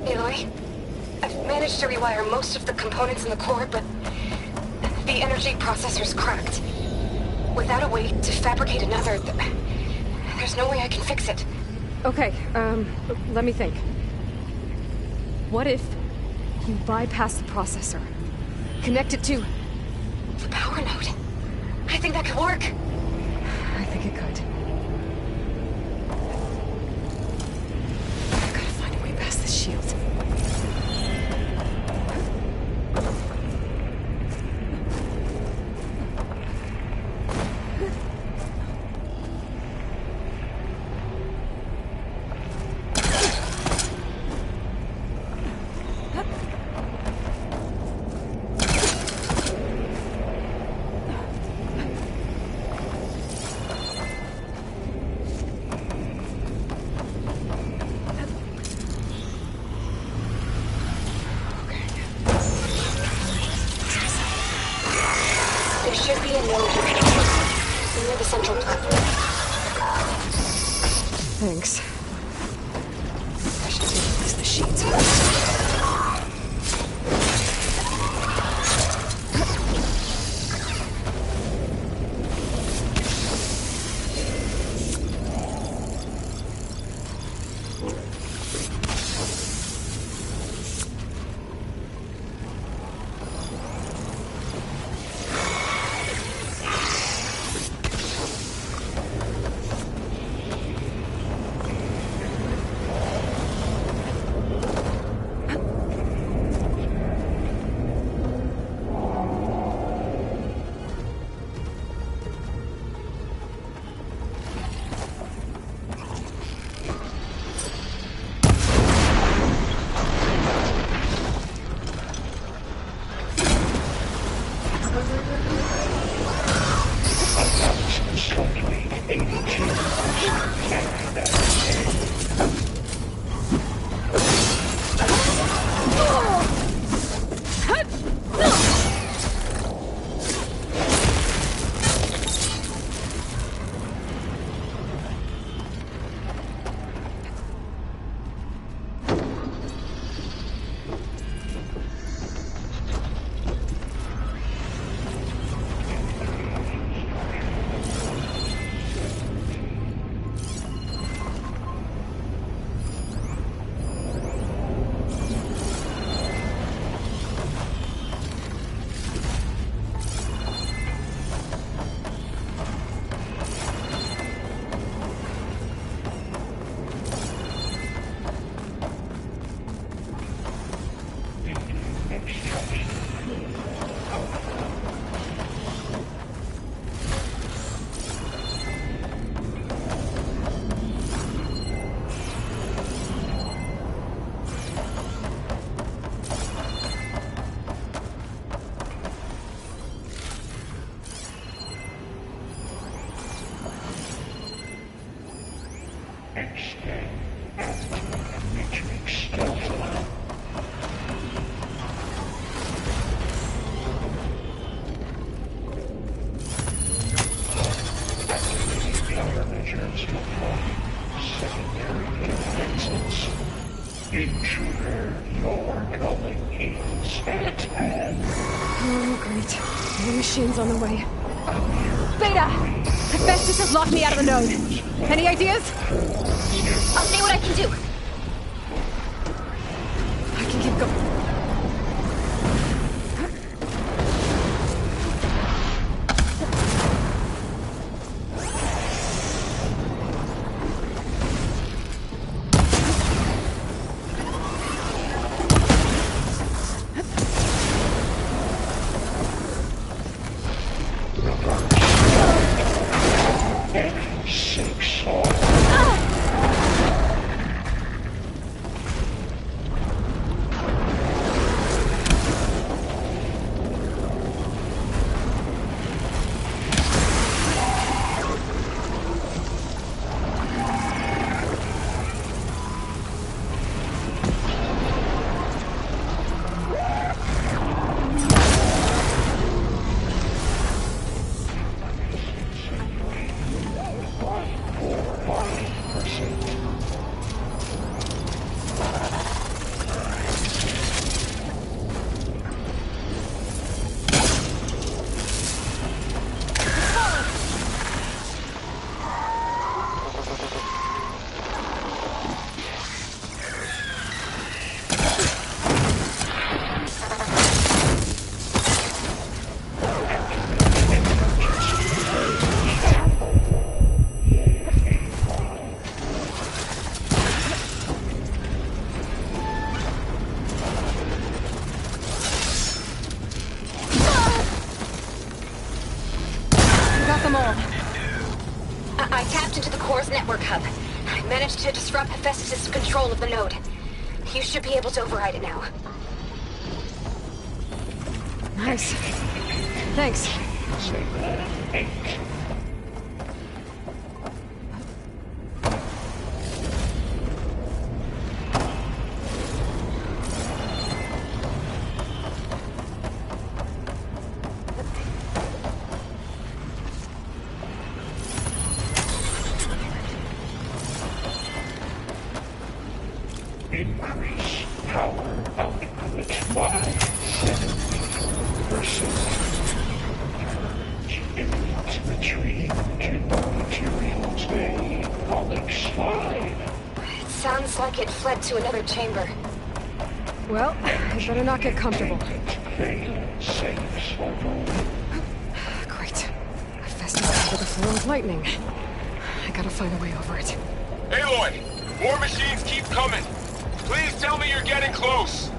Speaker 1: Aloy, I've managed to rewire most of the components in the core, but the energy processor's cracked. Without a way to fabricate another, there's no way I can fix it. Okay, let me think. What if you bypass the processor? Connect it to the power node? I think that could work. I think it could. I've got to find a way past the shield. Should be a node near the central platform. Thanks. I should release the sheets first. Oh, great. More machines on the way.
Speaker 10: Beta! Hephaestus has locked me out of the node. Any ideas?
Speaker 4: I'll see what I can do.
Speaker 1: I can keep going.
Speaker 4: I tapped into the core's network hub. I managed to disrupt Hephaestus' control of the node. You should be able to override it now.
Speaker 1: Nice. Thanks.
Speaker 9: Increase power output by 70%. Elite retreat to materials bay. Onyx 5.
Speaker 4: It sounds like it fled to another chamber.
Speaker 1: Well, I better not get comfortable.
Speaker 9: Fail saves over.
Speaker 1: Great. Hephaestus over the floor with lightning. I gotta find a way over it.
Speaker 5: Aloy! More machines keep coming! Please tell me you're getting close!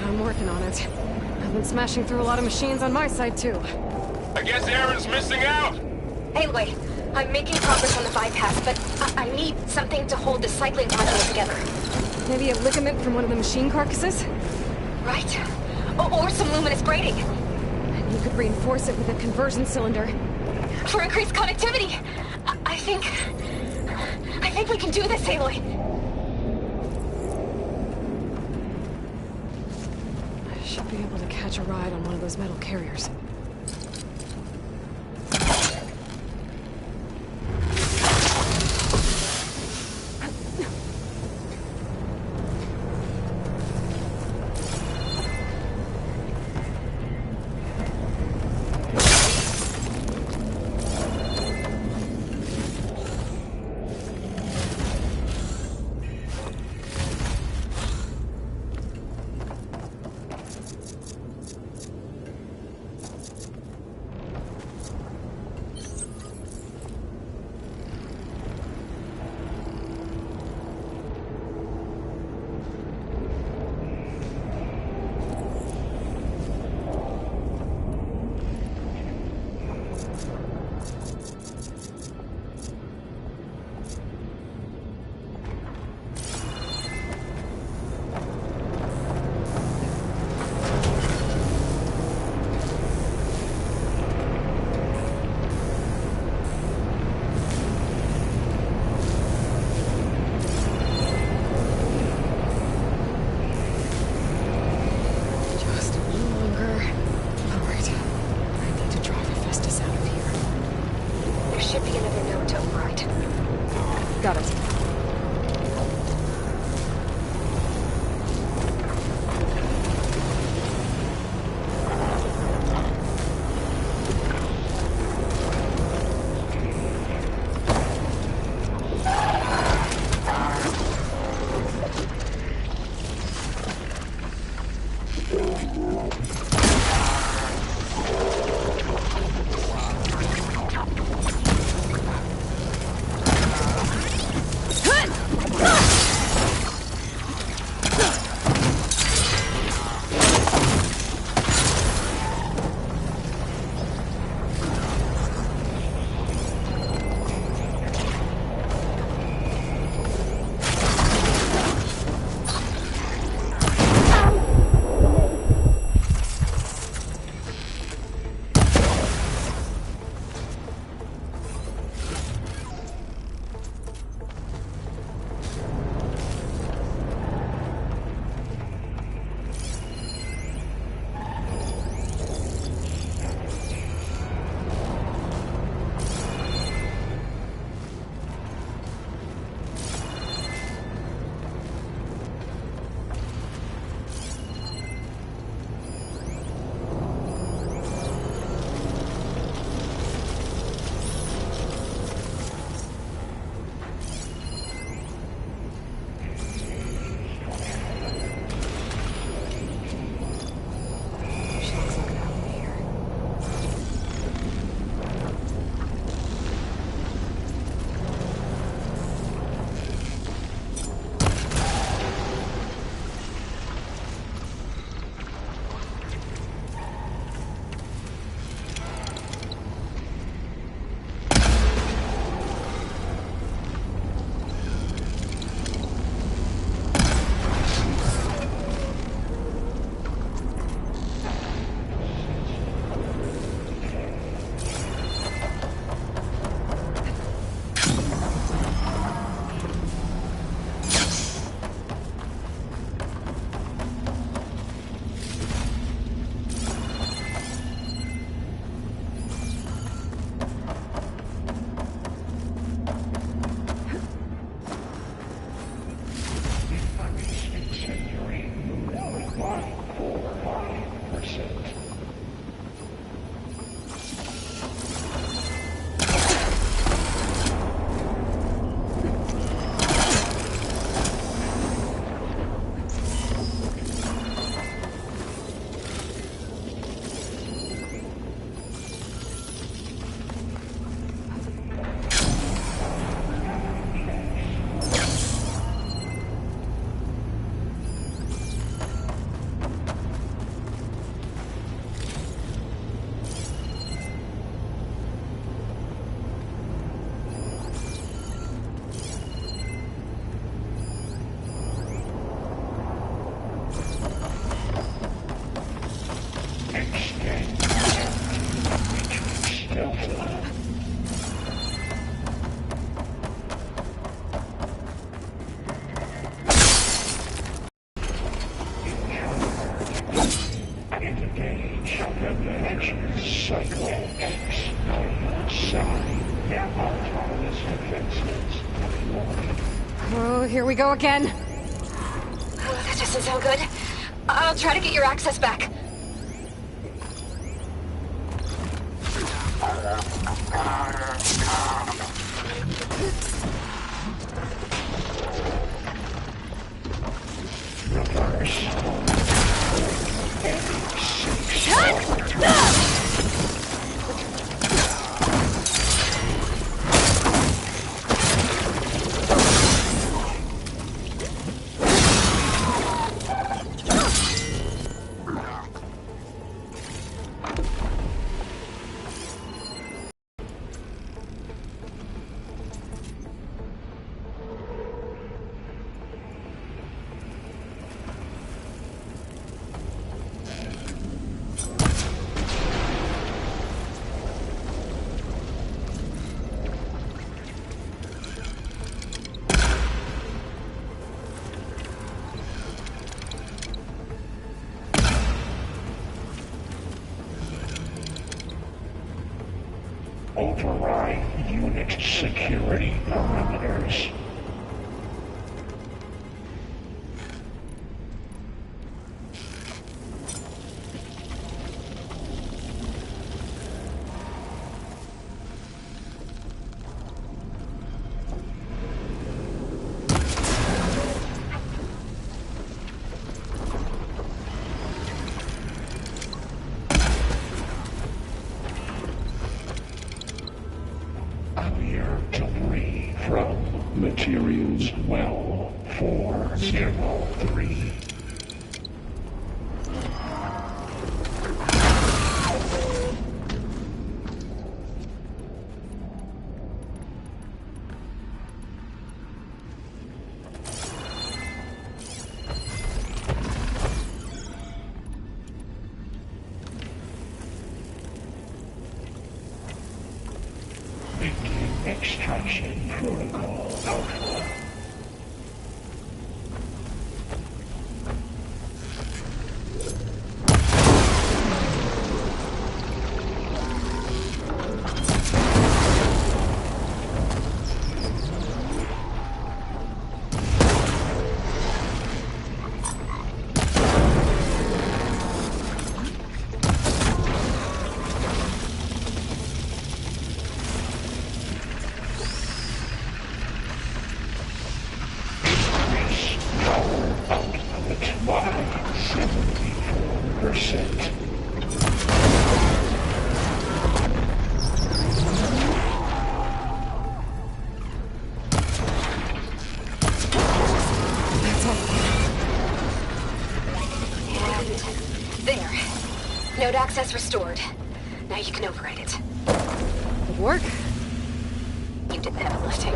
Speaker 1: I'm working on it. I've been smashing through a lot of machines on my side, too.
Speaker 5: I guess Aaron's missing out!
Speaker 4: Aloy, I'm making progress on the bypass, but I need something to hold the cycling module together.
Speaker 1: Maybe a ligament from one of the machine carcasses?
Speaker 4: Right. Or some luminous braiding.
Speaker 1: And you could reinforce it with a conversion cylinder.
Speaker 4: For increased connectivity! I think we can do this, Aloy.
Speaker 1: I should be able to catch a ride on one of those metal carriers. Oh, here we go again.
Speaker 4: Oh, that doesn't sound good. I'll try to get your access back.
Speaker 9: Override unit security parameters. Debris from materials well 403. Extraction protocol alpha. By 74%.
Speaker 4: There. Node access restored. Now you can override it.
Speaker 1: Good work.
Speaker 4: You did the heavy lifting.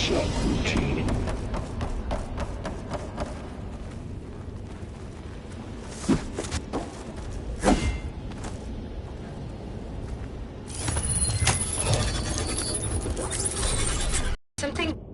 Speaker 9: Subroutine.
Speaker 4: Something